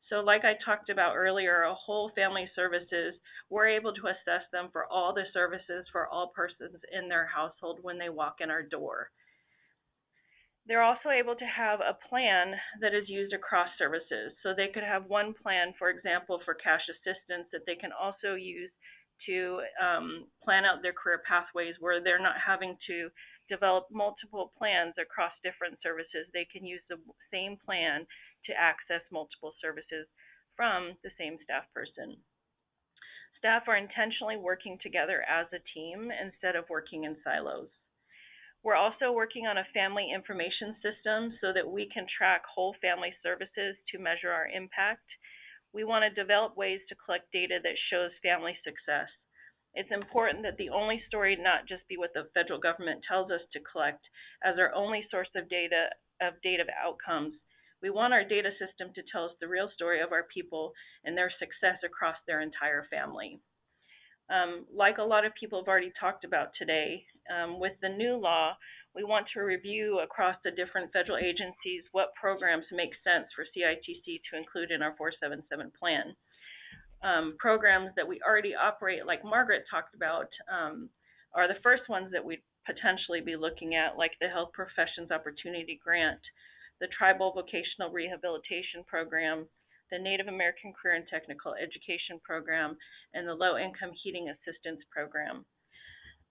So like I talked about earlier, a whole family services, we're able to assess them for all the services for all persons in their household when they walk in our door. They're also able to have a plan that is used across services. So they could have one plan, for example, for cash assistance that they can also use to plan out their career pathways where they're not having to develop multiple plans across different services. They can use the same plan to access multiple services from the same staff person. Staff are intentionally working together as a team instead of working in silos. We're also working on a family information system so that we can track whole family services to measure our impact. We want to develop ways to collect data that shows family success. It's important that the only story not just be what the federal government tells us to collect as our only source of data of outcomes. We want our data system to tell us the real story of our people and their success across their entire family. Like a lot of people have already talked about today, with the new law, we want to review across the different federal agencies what programs make sense for CITC to include in our 477 plan. Programs that we already operate, like Margaret talked about, are the first ones that we'd potentially be looking at, like the Health Professions Opportunity Grant, the Tribal Vocational Rehabilitation Program, the Native American Career and Technical Education Program, and the Low Income Heating Assistance Program.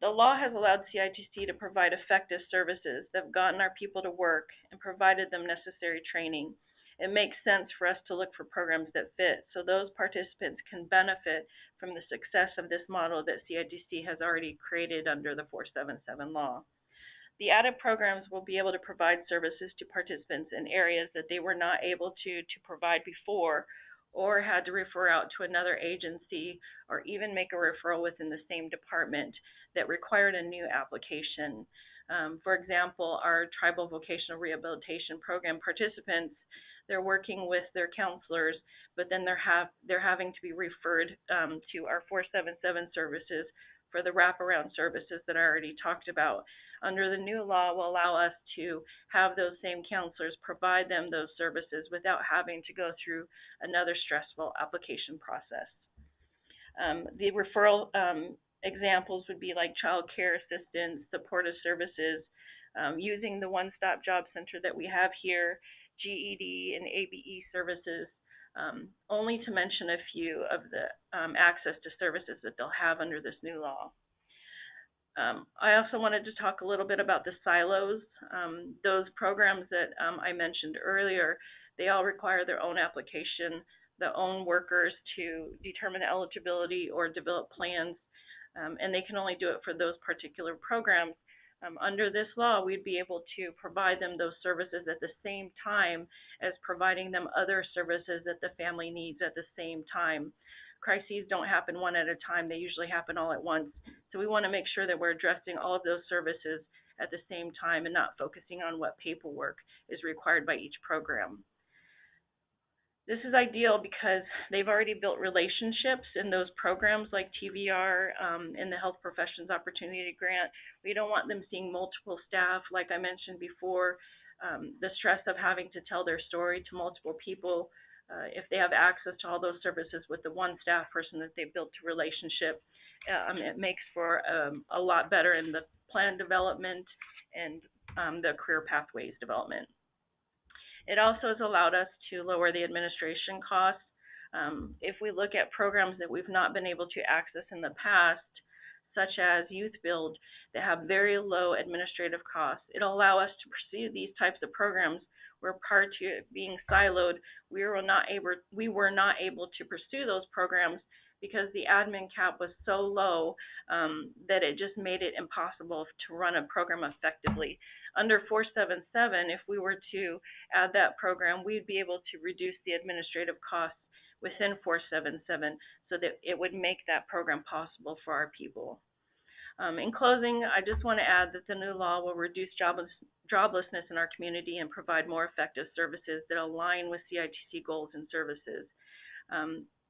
The law has allowed CITC to provide effective services that have gotten our people to work and provided them necessary training. It makes sense for us to look for programs that fit so those participants can benefit from the success of this model that CITC has already created under the 477 law. The added programs will be able to provide services to participants in areas that they were not able to provide before, or had to refer out to another agency, or even make a referral within the same department that required a new application. For example, our Tribal Vocational Rehabilitation Program participants, they're working with their counselors, but then they're having to be referred to our 477 services for the wraparound services that I already talked about. Under the new law will allow us to have those same counselors provide them those services without having to go through another stressful application process. The referral examples would be like child care assistance, supportive services, using the one-stop job center that we have here, GED and ABE services, only to mention a few of the access to services that they'll have under this new law. I also wanted to talk a little bit about the silos. Those programs that I mentioned earlier, they all require their own application, their own workers to determine eligibility or develop plans, and they can only do it for those particular programs. Under this law, we'd be able to provide them those services at the same time as providing them other services that the family needs at the same time. Crises don't happen one at a time, they usually happen all at once. So we want to make sure that we're addressing all of those services at the same time and not focusing on what paperwork is required by each program. This is ideal because they've already built relationships in those programs like TVR and the Health Professions Opportunity Grant. We don't want them seeing multiple staff, like I mentioned before, the stress of having to tell their story to multiple people. If they have access to all those services with the one staff person that they built a relationship, it makes for a lot better in the plan development and the career pathways development. It also has allowed us to lower the administration costs. If we look at programs that we've not been able to access in the past, such as Youth Build, that have very low administrative costs, it'll allow us to pursue these types of programs where prior to it being siloed, we were not able to pursue those programs because the admin cap was so low that it just made it impossible to run a program effectively. Under 477, if we were to add that program, we'd be able to reduce the administrative costs within 477 so that it would make that program possible for our people. In closing, I just want to add that the new law will reduce joblessness in our community and provide more effective services that align with CITC goals and services.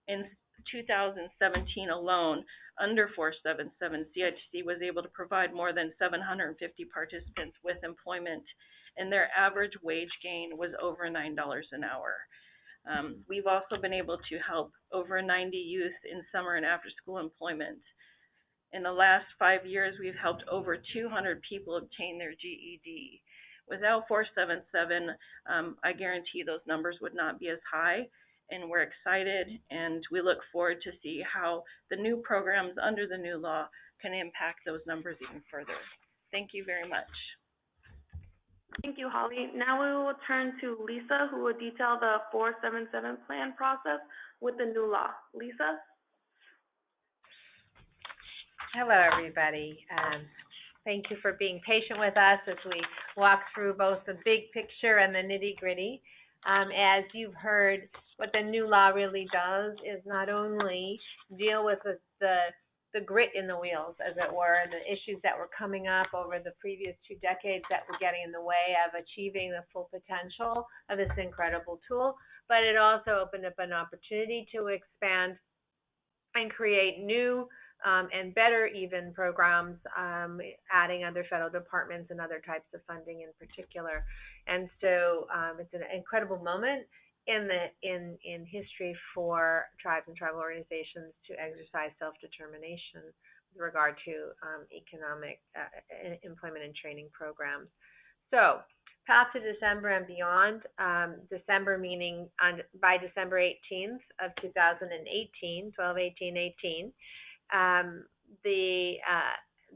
In 2017 alone, under 477, CITC was able to provide more than 750 participants with employment, and their average wage gain was over $9 an hour. We've also been able to help over 90 youth in summer and after-school employment. In the last 5 years, we've helped over 200 people obtain their GED. Without 477, I guarantee those numbers would not be as high, and we're excited, and we look forward to see how the new programs under the new law can impact those numbers even further. Thank you very much. Thank you, Holly. Now we will turn to Lisa, who will detail the 477 plan process with the new law. Lisa? Hello, everybody. Thank you for being patient with us as we walk through both the big picture and the nitty-gritty. As you've heard, what the new law really does is not only deal with the grit in the wheels, as it were, and the issues that were coming up over the previous 2 decades that were getting in the way of achieving the full potential of this incredible tool, but it also opened up an opportunity to expand and create new and better even programs, adding other federal departments and other types of funding in particular. And so it's an incredible moment in history for tribes and tribal organizations to exercise self-determination with regard to economic employment and training programs. So path to December and beyond, December meaning by December 18th of 2018, 12/18/18,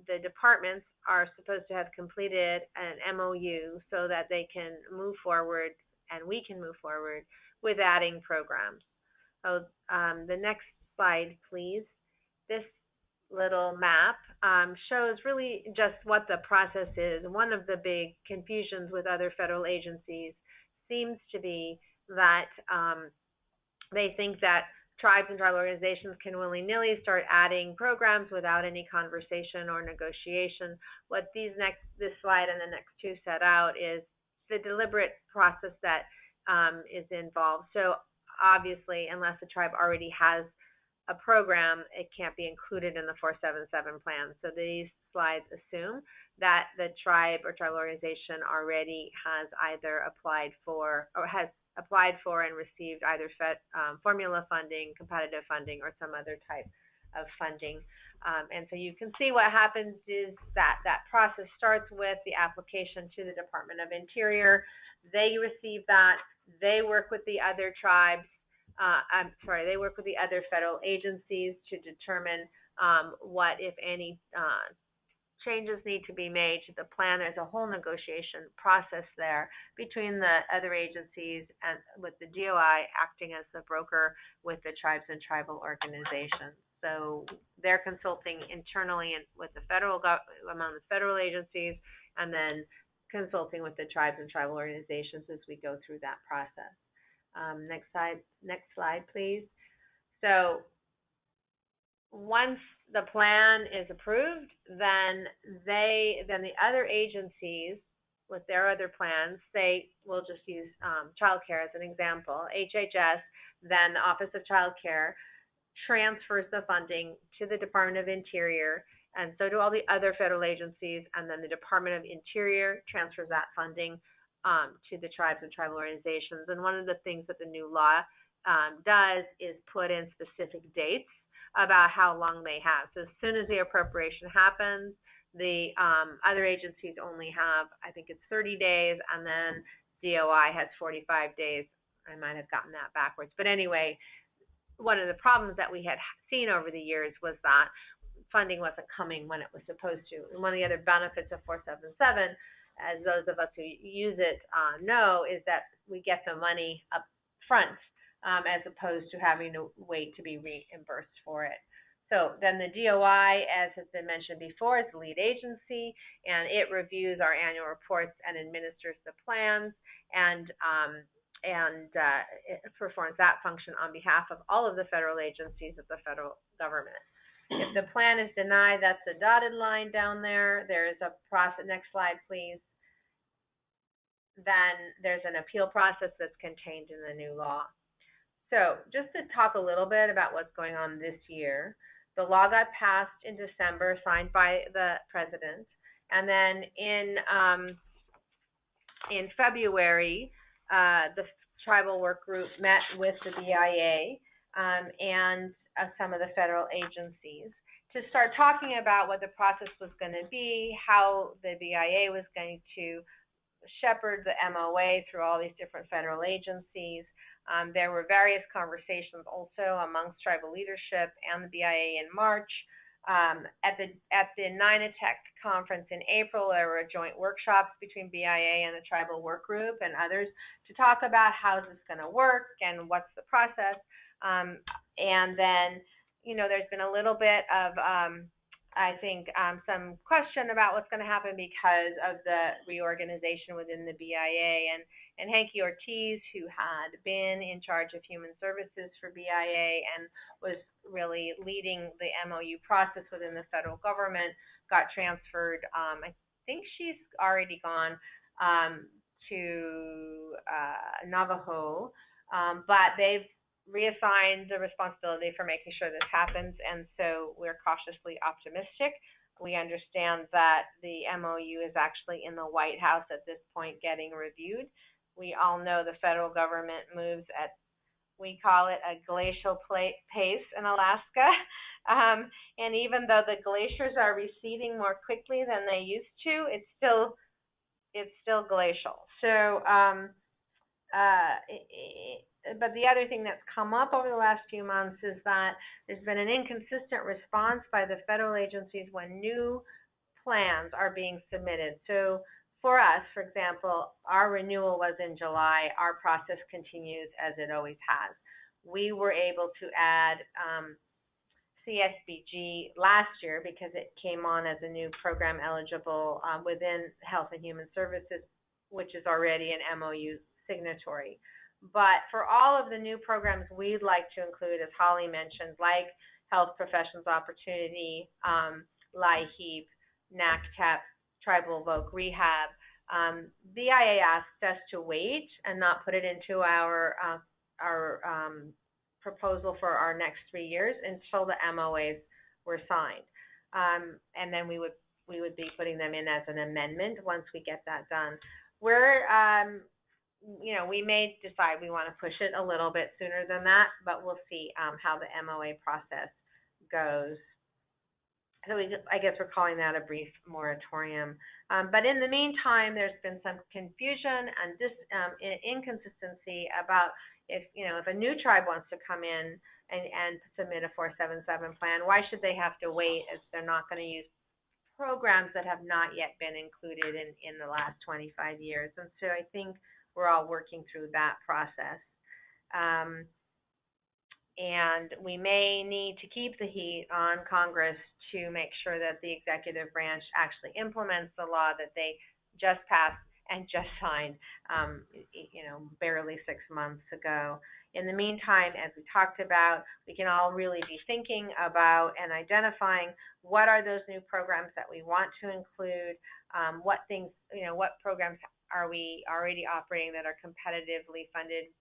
the departments are supposed to have completed an MOU so that they can move forward and we can move forward with adding programs. So the next slide, please. This little map shows really just what the process is. One of the big confusions with other federal agencies seems to be that they think that tribes and tribal organizations can willy-nilly start adding programs without any conversation or negotiation. What this slide and the next 2 set out is the deliberate process that is involved. So obviously, unless the tribe already has a program, it can't be included in the 477 plan. So these slides assume that the tribe or tribal organization already has either applied for and received either formula funding, competitive funding, or some other type of funding. And so you can see what happens is that process starts with the application to the Department of Interior. They receive that. They work with the other tribes. They work with the other federal agencies to determine what, if any, changes need to be made to the plan, there's a whole negotiation process there between the other agencies and with the DOI acting as the broker with the tribes and tribal organizations. So they're consulting internally and with the among the federal agencies, and then consulting with the tribes and tribal organizations as we go through that process. Next slide, please. So once the plan is approved, then the other agencies with their other plans, say, we'll just use child care as an example, HHS, then the Office of Child Care transfers the funding to the Department of Interior, and so do all the other federal agencies, and then the Department of Interior transfers that funding to the tribes and tribal organizations. And one of the things that the new law does is put in specific dates about how long they have. So as soon as the appropriation happens, the other agencies only have, I think it's 30 days, and then DOI has 45 days. I might have gotten that backwards. But anyway, one of the problems that we had seen over the years was that funding wasn't coming when it was supposed to. And one of the other benefits of 477, as those of us who use it know, is that we get the money up front as opposed to having to wait to be reimbursed for it. So then the DOI, as has been mentioned before, is the lead agency, and it reviews our annual reports and administers the plans, and it performs that function on behalf of all of the federal agencies of the federal government. If the plan is denied, that's the dotted line down there. There is a process. Next slide, please. Then there's an appeal process that's contained in the new law. So just to talk a little bit about what's going on this year, the law got passed in December, signed by the president, and then in February, the tribal work group met with the BIA and some of the federal agencies to start talking about what the process was going to be, how the BIA was going to shepherd the MOA through all these different federal agencies. There were various conversations also amongst tribal leadership and the BIA in March. At the NINATEC conference in April, there were joint workshops between BIA and the tribal work group and others to talk about how this is going to work and what's the process. And then, there's been a little bit of, I think, some question about what's going to happen because of the reorganization within the BIA. And Hanky Ortiz, who had been in charge of human services for BIA and was really leading the MOU process within the federal government, got transferred. I think she's already gone to Navajo, but they've reassigned the responsibility for making sure this happens, and so we're cautiously optimistic. We understand that the MOU is actually in the White House at this point getting reviewed. We all know the federal government moves at, we call it a glacial pace in Alaska. And even though the glaciers are receding more quickly than they used to, it's still glacial. So, but the other thing that's come up over the last few months is that there's been an inconsistent response by the federal agencies when new plans are being submitted. So for us, for example, our renewal was in July. Our process continues as it always has. We were able to add CSBG last year because it came on as a new program eligible within Health and Human Services, which is already an MOU signatory. But for all of the new programs we'd like to include, as Holly mentioned, like Health Professions Opportunity, LIHEAP, NACTEP, Tribal Voc Rehab, BIA asked us to wait and not put it into our proposal for our next 3 years until the MOAs were signed. And then we would be putting them in as an amendment once we get that done. We're we may decide we want to push it a little bit sooner than that, but we'll see how the MOA process goes. So I guess we're calling that a brief moratorium. But in the meantime, there's been some confusion and inconsistency about if a new tribe wants to come in and submit a 477 plan, why should they have to wait if they're not going to use programs that have not yet been included in the last 25 years. And so I think we're all working through that process. And we may need to keep the heat on Congress to make sure that the executive branch actually implements the law that they just passed and just signed, barely 6 months ago. In the meantime, as we talked about, we can all really be thinking about and identifying what are those new programs that we want to include, what things, what programs are we already operating that are competitively funded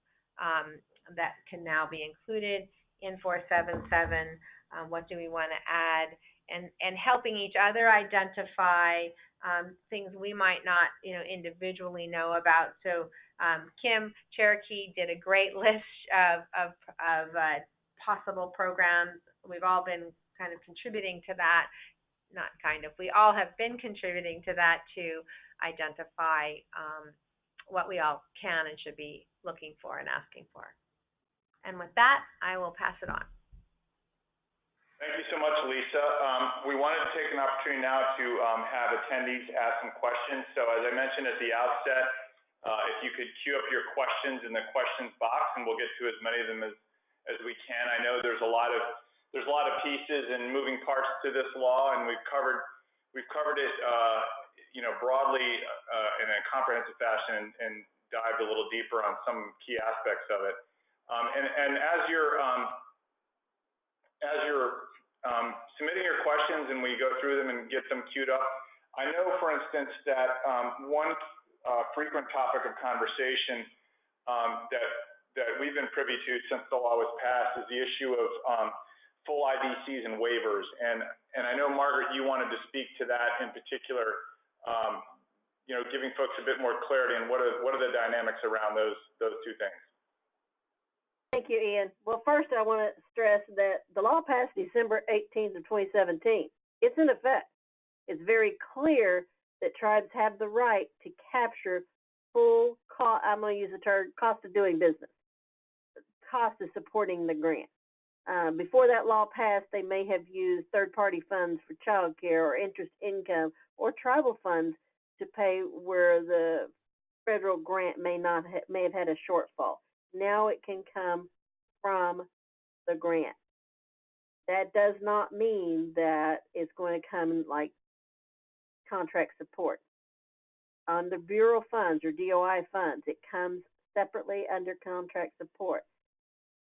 that can now be included in 477, what do we want to add, and helping each other identify things we might not, individually know about. So Kim, Cherokee did a great list of possible programs. We've all been kind of contributing to that, not kind of, we all have been contributing to that to identify what we all can and should be looking for and asking for. And with that, I will pass it on. Thank you so much, Lisa. We wanted to take an opportunity now to have attendees ask some questions. So as I mentioned at the outset, if you could queue up your questions in the questions box, and we'll get to as many of them as we can. I know there's a lot of pieces and moving parts to this law, and we've covered it broadly in a comprehensive fashion and dived a little deeper on some key aspects of it. And as you're submitting your questions and we go through them and get them queued up, I know, for instance, that one frequent topic of conversation that we've been privy to since the law was passed is the issue of full IDCs and waivers. And I know, Margaret, you wanted to speak to that in particular, giving folks a bit more clarity on what are the dynamics around those two things. Thank you, Ian. Well, first I want to stress that the law passed December 18th of 2017. It's in effect. It's very clear that tribes have the right to capture full cost, I'm going to use the term cost of doing business, cost of supporting the grant. Before that law passed, they may have used third-party funds for child care or interest income or tribal funds to pay where the federal grant may have had a shortfall. Now it can come from the grant. That does not mean that it's going to come like contract support. On the Bureau funds or DOI funds, it comes separately under contract support.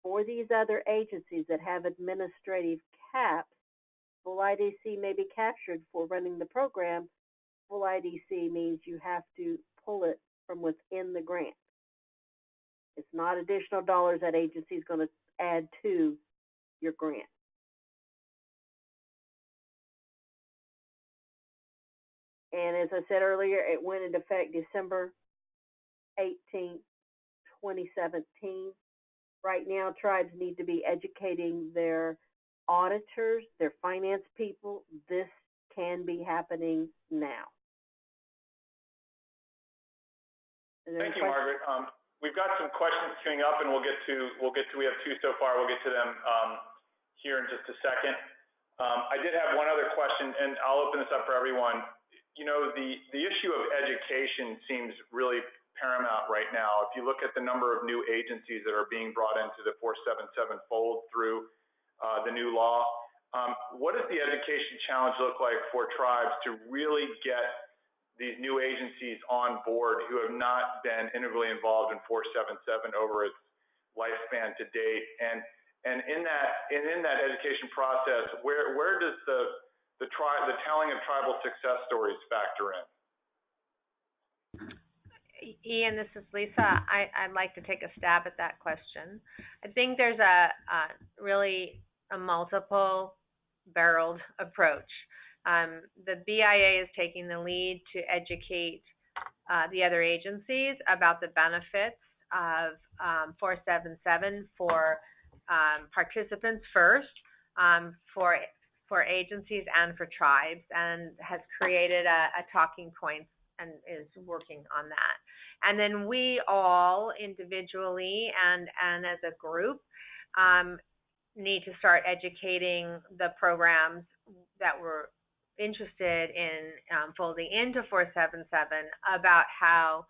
For these other agencies that have administrative caps, full IDC may be captured for running the program. Full IDC means you have to pull it from within the grant. It's not additional dollars that agency is going to add to your grant. And as I said earlier, it went into effect December 18, 2017. Right now, tribes need to be educating their auditors, their finance people. This can be happening now. Thank you, Margaret. We've got some questions queuing up, and we have two so far. We'll get to them here in just a second. I did have one other question, and I'll open this up for everyone. The issue of education seems really paramount right now. If you look at the number of new agencies that are being brought into the 477 fold through the new law, what does the education challenge look like for tribes to really get these new agencies on board who have not been integrally involved in 477 over its lifespan to date? And in that education process, where does the telling of tribal success stories factor in? Ian, this is Lisa. I'd like to take a stab at that question. I think there's really a multiple-barreled approach. The BIA is taking the lead to educate the other agencies about the benefits of 477 for participants first, for agencies and for tribes, and has created a talking point and is working on that. And then we all individually and as a group need to start educating the programs that we're interested in folding into 477 about how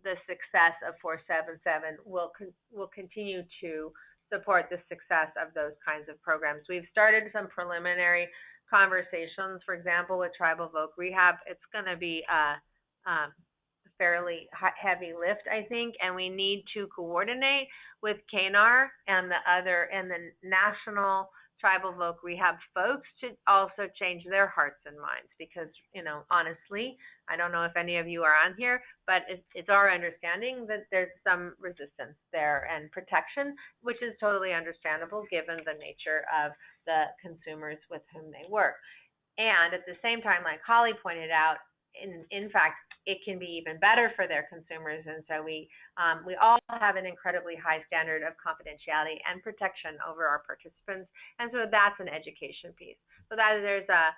the success of 477 will continue to support the success of those kinds of programs. We've started some preliminary conversations, for example, with Tribal Voc Rehab. It's going to be a fairly heavy lift, I think, and we need to coordinate with KNAR and the national Tribal Voc Rehab folks to also change their hearts and minds, because, honestly, I don't know if any of you are on here, but it's our understanding that there's some resistance there and protection, which is totally understandable given the nature of the consumers with whom they work. And at the same time, like Holly pointed out, in fact, it can be even better for their consumers. And so we all have an incredibly high standard of confidentiality and protection over our participants. And so that's an education piece. So that there's a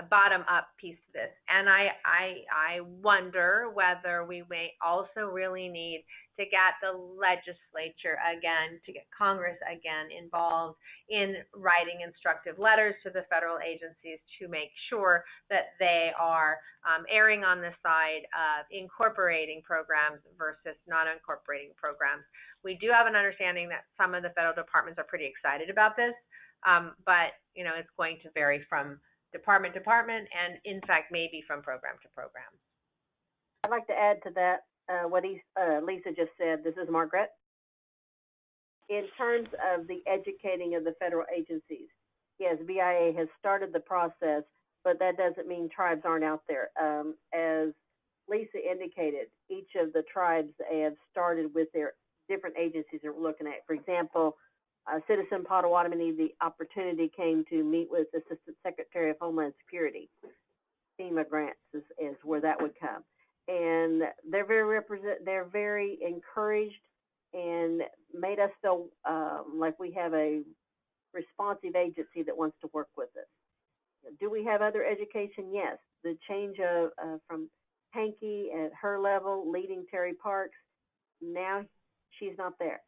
bottom-up piece to this. And I wonder whether we may also really need to get the legislature again, to get Congress again involved in writing instructive letters to the federal agencies to make sure that they are erring on the side of incorporating programs versus not incorporating programs. We do have an understanding that some of the federal departments are pretty excited about this, but it's going to vary from department to department, and in fact, maybe from program to program. I'd like to add to that what Lisa just said. This is Margaret. In terms of the educating of the federal agencies, yes, BIA has started the process, but that doesn't mean tribes aren't out there. As Lisa indicated, each of the tribes have started with their different agencies they're looking at. For example, Citizen Potawatomi, the opportunity came to meet with Assistant Secretary of Homeland Security. FEMA grants is where that would come, and they're very encouraged and made us feel like we have a responsive agency that wants to work with us. Do we have other education? Yes. The change from Hankey at her level leading Terry Parks, now she's not there.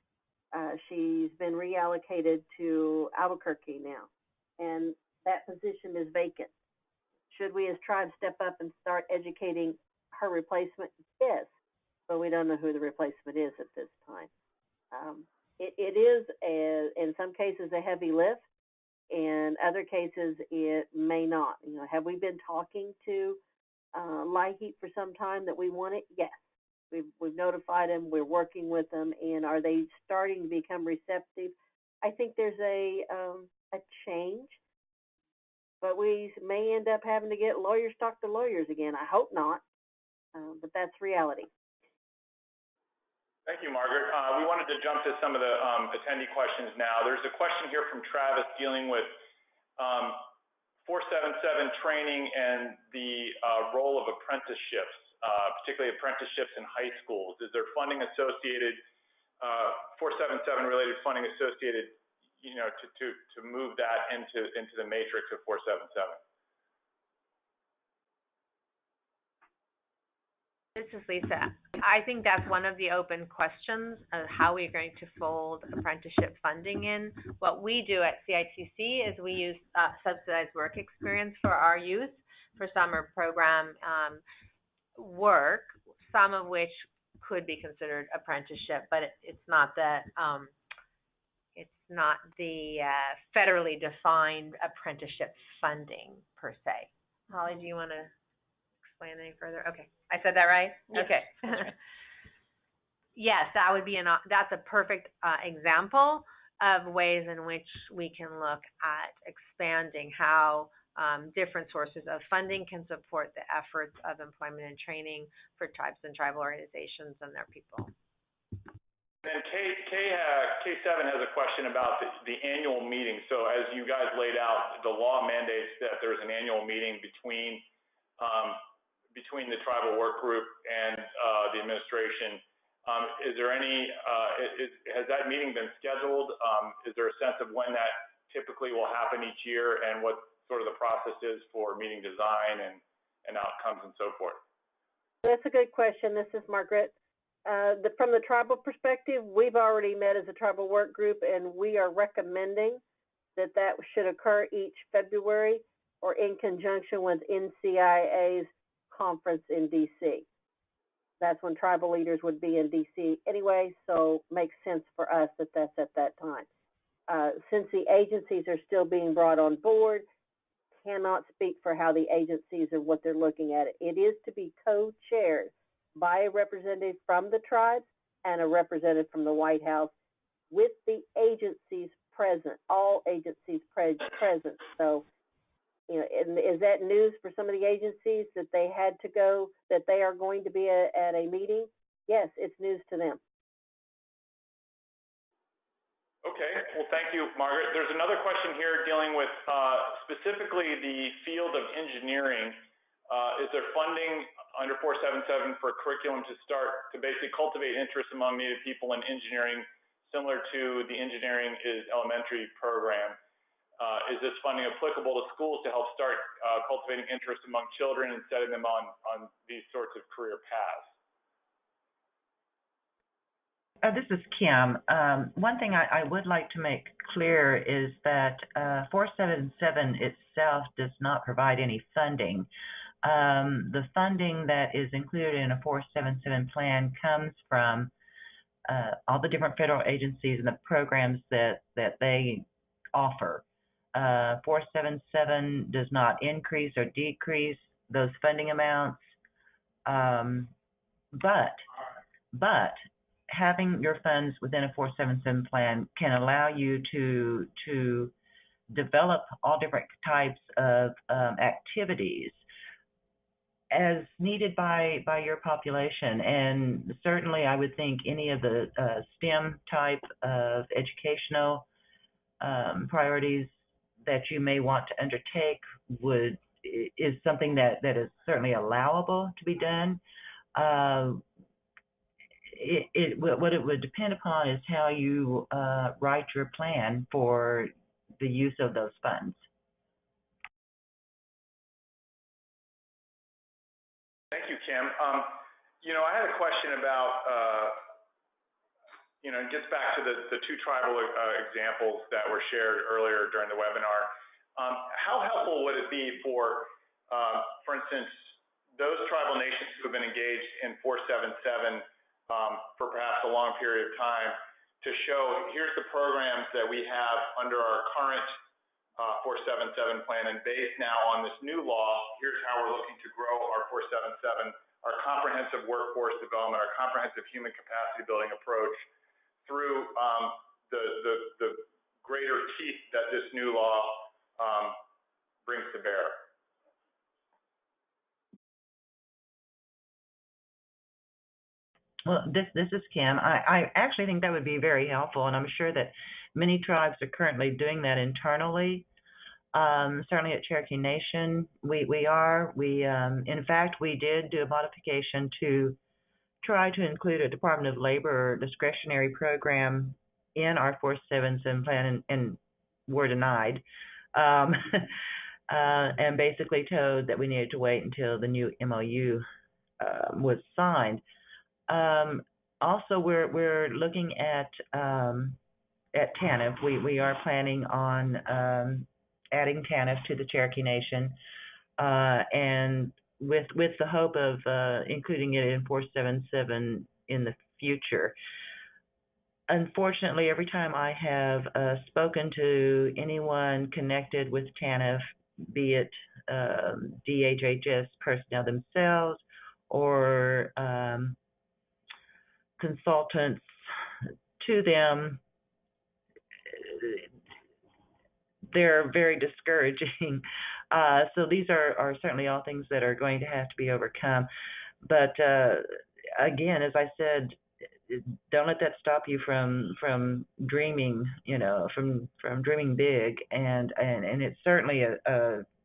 She's been reallocated to Albuquerque now, and that position is vacant. Should we as tribes step up and start educating her replacement? Yes, but we don't know who the replacement is at this time. It is, in some cases, a heavy lift. In other cases, it may not. Have we been talking to LIHEAP for some time that we want it? Yes. We've notified them, we're working with them, and are they starting to become receptive? I think there's a change, but we may end up having to get lawyers talk to lawyers again. I hope not, but that's reality. Thank you, Margaret. We wanted to jump to some of the attendee questions now. There's a question here from Travis dealing with 477 training and the role of apprenticeships. Particularly apprenticeships in high schools. Is there funding associated, 477 related funding associated, to move that into the matrix of 477? This is Lisa. I think that's one of the open questions of how we're going to fold apprenticeship funding in. What we do at CITC is we use subsidized work experience for our youth for summer program work, some of which could be considered apprenticeship, but it's not the federally defined apprenticeship funding per se. Holly, do you want to explain any further? Okay, I said that right? Yes. Okay. Right. Yes, that would be that's a perfect example of ways in which we can look at expanding how different sources of funding can support the efforts of employment and training for tribes and tribal organizations and their people. And K7 has a question about the annual meeting. So as you guys laid out, the law mandates that there's an annual meeting between the tribal work group and the administration. Is there any, has that meeting been scheduled? Is there a sense of when that typically will happen each year, and what sort of the process is for meeting design and outcomes and so forth? That's a good question. This is Margaret. From the tribal perspective, we've already met as a tribal work group, and we are recommending that should occur each February. or in conjunction with NCAI's conference in DC. That's when tribal leaders would be in DC anyway, so makes sense for us that that's at that time. Since the agencies are still being brought on board, cannot speak for how the agencies or what they're looking at it. It is to be co-chaired by a representative from the tribes and a representative from the White House, with the agencies present, all agencies present. So, you know, and is that news for some of the agencies that they had to go, that they are going to be at a meeting? Yes, it's news to them. Okay, well, thank you, Margaret. There's another question here dealing with specifically the field of engineering. Is there funding under 477 for curriculum to start to basically cultivate interest among Native people in engineering, similar to the Engineering is Elementary program? Is this funding applicable to schools to help start cultivating interest among children and setting them on these sorts of career paths? This is Kim. One thing I would like to make clear is that 477 itself does not provide any funding. The funding that is included in a 477 plan comes from all the different federal agencies and the programs that they offer. 477 does not increase or decrease those funding amounts, but having your funds within a 477 plan can allow you to develop all different types of activities as needed by your population. And certainly I would think any of the STEM type of educational priorities that you may want to undertake is something that is certainly allowable to be done. What it would depend upon is how you write your plan for the use of those funds. Thank you, Kim. You know, I had a question about, you know, it gets back to the two tribal examples that were shared earlier during the webinar. How helpful would it be for instance, those tribal nations who have been engaged in 477 for perhaps a long period of time to show, here's the programs that we have under our current 477 plan, and based now on this new law, here's how we're looking to grow our 477, our comprehensive workforce development, our comprehensive human capacity building approach through the greater teeth that this new law brings to bear. Well, this is Kim. I actually think that would be very helpful, and I'm sure that many tribes are currently doing that internally. Certainly at Cherokee Nation, we are. In fact, we did do a modification to try to include a Department of Labor discretionary program in our 477 plan, and were denied. And basically told that we needed to wait until the new MOU was signed. Also, we're looking at TANF. We are planning on adding TANF to the Cherokee Nation, and with the hope of including it in 477 in the future. Unfortunately, every time I have spoken to anyone connected with TANF, be it DHHS personnel themselves or consultants to them, they're very discouraging. So these are certainly all things that are going to have to be overcome. But again, as I said, don't let that stop you from dreaming, you know, from dreaming big. And it's certainly a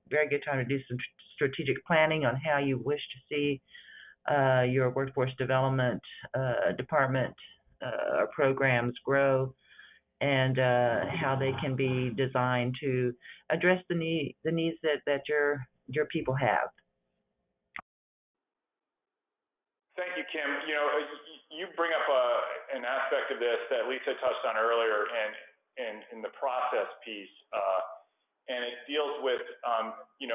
very good time to do some strategic planning on how you wish to see your workforce development department programs grow, and how they can be designed to address the needs that your people have. Thank you, Kim. You know, you bring up an aspect of this that Lisa touched on earlier, and in the process piece, and it deals with, you know,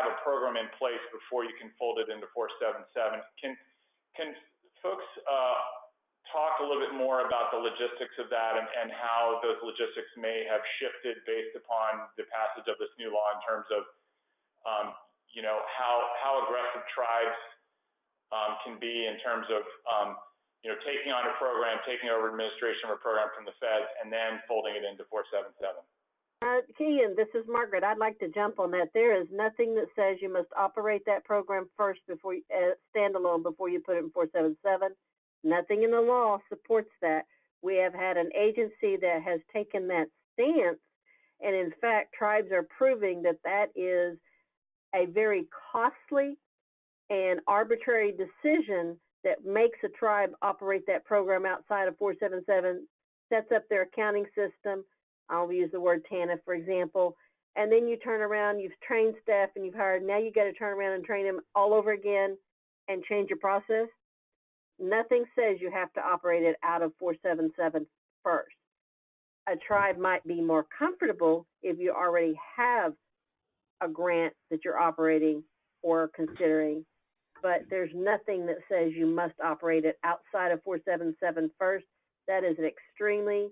have a program in place before you can fold it into 477. Can folks talk a little bit more about the logistics of that and how those logistics may have shifted based upon the passage of this new law in terms of, you know, how aggressive tribes can be in terms of, you know, taking on a program, taking over administration of a program from the feds, and then folding it into 477. Kean, this is Margaret. I'd like to jump on that. There is nothing that says you must operate that program first before you, standalone before you put it in 477. Nothing in the law supports that. We have had an agency that has taken that stance, and in fact, tribes are proving that that is a very costly and arbitrary decision that makes a tribe operate that program outside of 477, sets up their accounting system. I'll use the word TANF, for example, and then you turn around, you've trained staff and you've hired, now you got to turn around and train them all over again and change your process. Nothing says you have to operate it out of 477 first. A tribe might be more comfortable if you already have a grant that you're operating or considering, but there's nothing that says you must operate it outside of 477 first. That is an extremely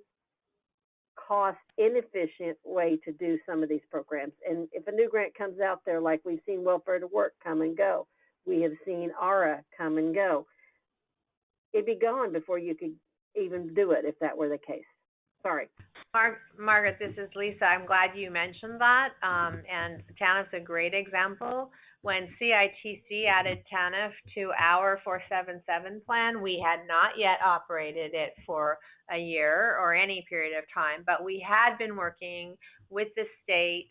cost inefficient way to do some of these programs. And if a new grant comes out there, like we've seen Welfare to Work come and go, we have seen ARA come and go, it'd be gone before you could even do it if that were the case. Sorry. Margaret, this is Lisa. I'm glad you mentioned that. And TANF's a great example. When CITC added TANF to our 477 plan, we had not yet operated it for a year or any period of time, but we had been working with the state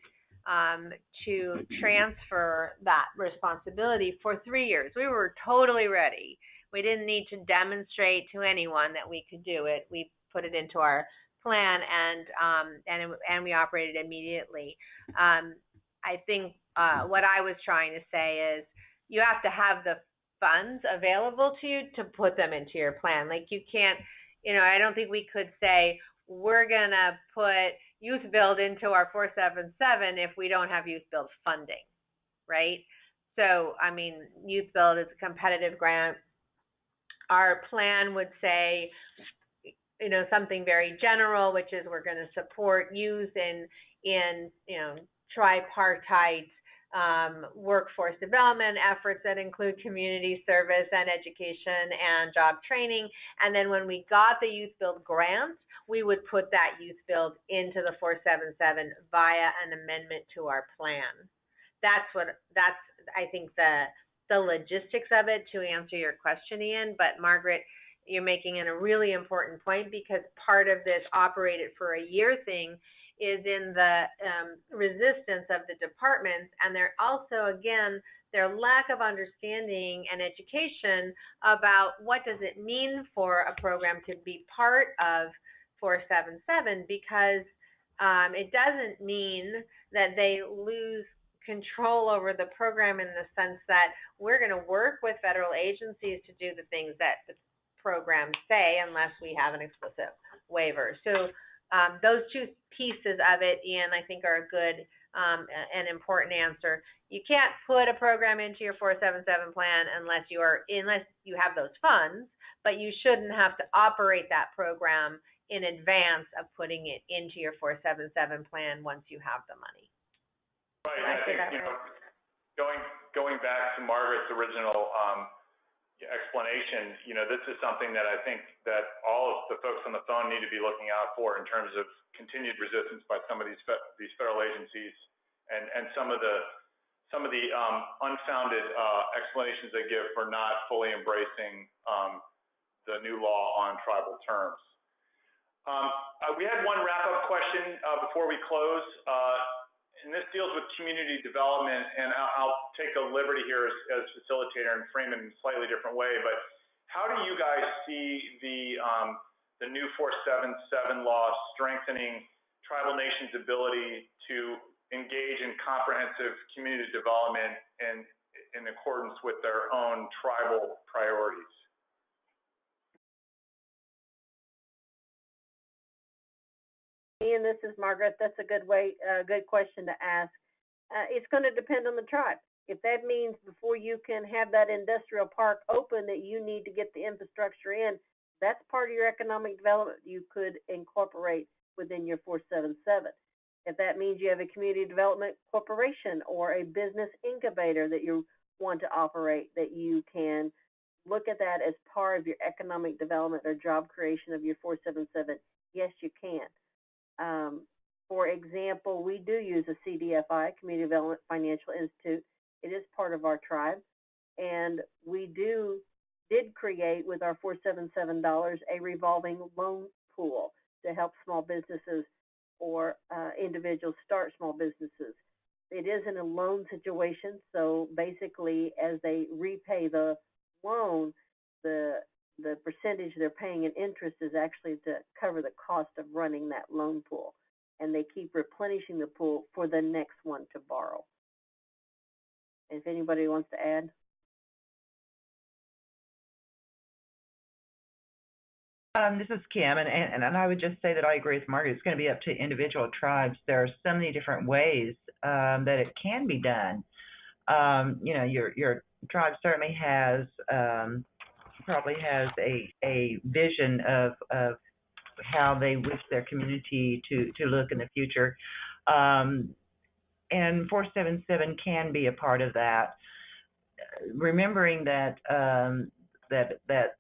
to transfer that responsibility for 3 years. We were totally ready. We didn't need to demonstrate to anyone that we could do it. We put it into our plan and we operated immediately. I think what I was trying to say is you have to have the funds available to you to put them into your plan. Like you can't, you know, I don't think we could say we're going to put youth build into our 477 if we don't have youth build funding, right? So, I mean, youth build is a competitive grant. Our plan would say, you know, something very general, which is we're going to support youth in you know, tripartite workforce development efforts that include community service and education and job training. And then when we got the Youth Build grant, we would put that Youth Build into the 477 via an amendment to our plan. That's I think the logistics of it, to answer your question, Ian. But Margaret, you're making a really important point, because part of this operate it for a year thing is in the resistance of the departments, and they're also, again, their lack of understanding and education about what does it mean for a program to be part of 477, because it doesn't mean that they lose control over the program in the sense that we're going to work with federal agencies to do the things that the programs say unless we have an explicit waiver. So those two pieces of it, Ian, I think are a good and important answer. You can't put a program into your 477 plan unless you have those funds, but you shouldn't have to operate that program in advance of putting it into your 477 plan once you have the money. Right. I think, you know, going back to Margaret's original explanation, you know, this is something that I think that all of the folks on the phone need to be looking out for in terms of continued resistance by some of these federal agencies and some of the unfounded explanations they give for not fully embracing the new law on tribal terms. We had one wrap-up question before we close. And this deals with community development, and I'll take a liberty here as facilitator and frame it in a slightly different way, but how do you guys see the new 477 law strengthening tribal nations' ability to engage in comprehensive community development in accordance with their own tribal priorities? Ian, this is Margaret. That's a good question to ask. It's going to depend on the tribe. If that means before you can have that industrial park open that you need to get the infrastructure in, that's part of your economic development you could incorporate within your 477. If that means you have a community development corporation or a business incubator that you want to operate, that you can look at that as part of your economic development or job creation of your 477, yes, you can. For example, we do use a CDFI, Community Development Financial Institute. It is part of our tribe, and we did create with our $477 a revolving loan pool to help small businesses or individuals start small businesses. It isn't a loan situation, so basically as they repay the loan, the percentage they're paying in interest is actually to cover the cost of running that loan pool, and they keep replenishing the pool for the next one to borrow. If anybody wants to add. This is Kim, and I would just say that I agree with Margaret. It's going to be up to individual tribes. There are so many different ways that it can be done. Your tribe certainly has probably has a vision of how they wish their community to look in the future, and 477 can be a part of that. Remembering that that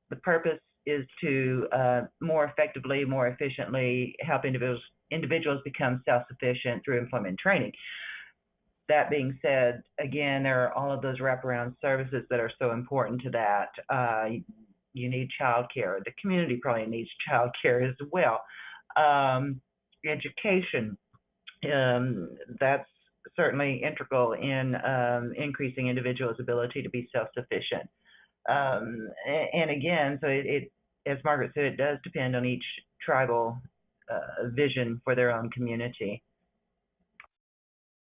the purpose is to more effectively, more efficiently help individuals become self-sufficient through employment training. That being said, again, there are all of those wraparound services that are so important to that. You need child care. The community probably needs child care as well. Education, that's certainly integral in increasing individuals' ability to be self-sufficient. And again, so it, as Margaret said, it does depend on each tribal vision for their own community.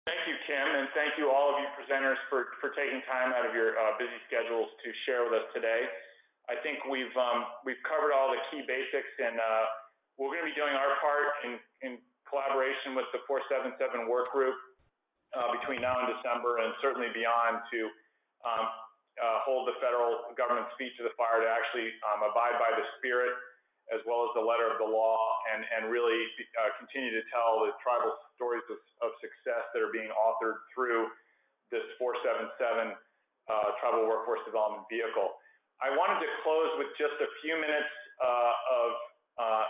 Thank you, Kim, and thank you all of you presenters for taking time out of your busy schedules to share with us today. I think we've covered all the key basics, and we're going to be doing our part in collaboration with the 477 work group between now and December, and certainly beyond, to hold the federal government's feet to the fire to actually abide by the spirit as well as the letter of the law, and really continue to tell the tribal stories of success that are being authored through this 477 tribal workforce development vehicle. I wanted to close with just a few minutes of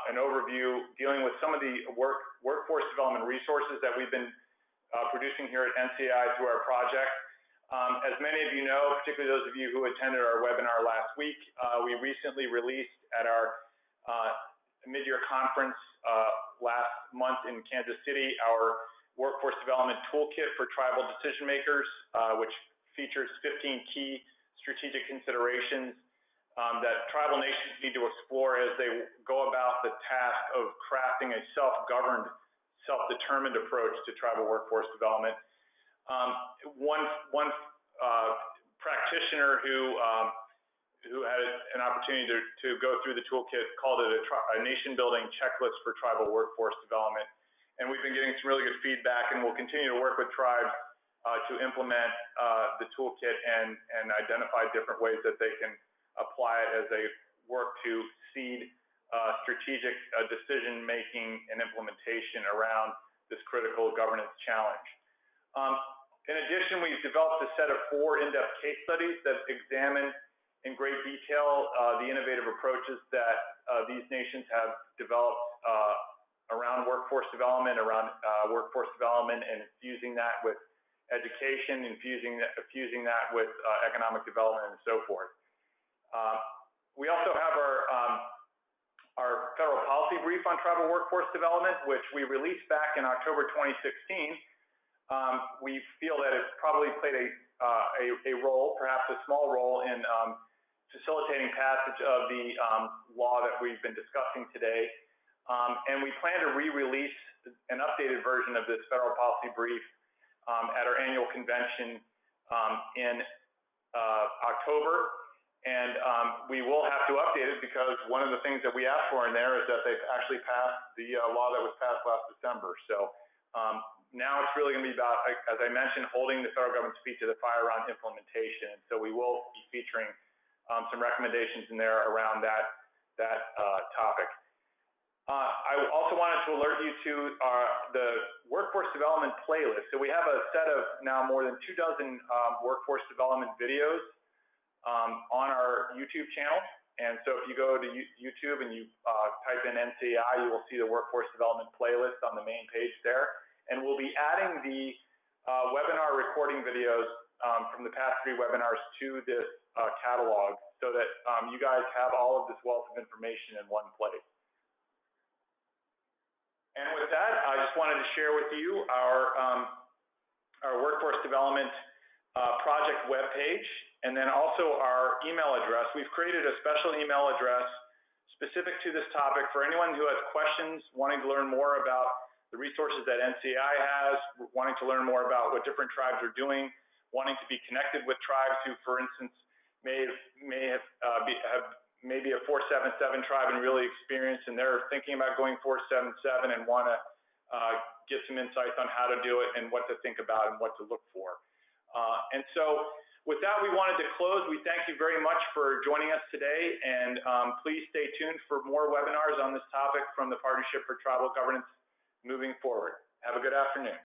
an overview dealing with some of the workforce development resources that we've been producing here at NCAI through our project. As many of you know, particularly those of you who attended our webinar last week, we recently released at our mid-year conference last month in Kansas City our workforce development toolkit for tribal decision makers, which features 15 key strategic considerations that tribal nations need to explore as they go about the task of crafting a self-governed, self-determined approach to tribal workforce development. One practitioner who had an opportunity to go through the toolkit called it a nation-building checklist for tribal workforce development. And we've been getting some really good feedback, and we'll continue to work with tribes to implement the toolkit and identify different ways that they can apply it as they work to seed strategic decision-making and implementation around this critical governance challenge. In addition, we've developed a set of 4 in-depth case studies that examine in great detail the innovative approaches that these nations have developed around workforce development, and infusing that with education, infusing that with economic development, and so forth. We also have our federal policy brief on tribal workforce development, which we released back in October 2016. We feel that it probably played a role, perhaps a small role, in facilitating passage of the law that we've been discussing today. And we plan to re-release an updated version of this federal policy brief at our annual convention in October. And we will have to update it because one of the things that we asked for in there is that they've actually passed the law that was passed last December. So now it's really going to be about, as I mentioned, holding the federal government's feet to the fire around implementation. And so we will be featuring some recommendations in there around that topic. I also wanted to alert you to the workforce development playlist. So we have a set of now more than 24 workforce development videos on our YouTube channel. And so if you go to YouTube and you type in NCAI, you will see the workforce development playlist on the main page there. And we'll be adding the webinar recording videos from the past 3 webinars to this catalog so that you guys have all of this wealth of information in one place. And with that, I just wanted to share with you our workforce development project webpage, and then also our email address. We've created a special email address specific to this topic for anyone who has questions, wanting to learn more about the resources that NCAI has, wanting to learn more about what different tribes are doing, wanting to be connected with tribes who, for instance, may have maybe a 477 tribe and really experienced, and they're thinking about going 477 and want to get some insights on how to do it and what to think about and what to look for. And so with that, we wanted to close. We thank you very much for joining us today, and please stay tuned for more webinars on this topic from the Partnership for Tribal Governance moving forward. Have a good afternoon.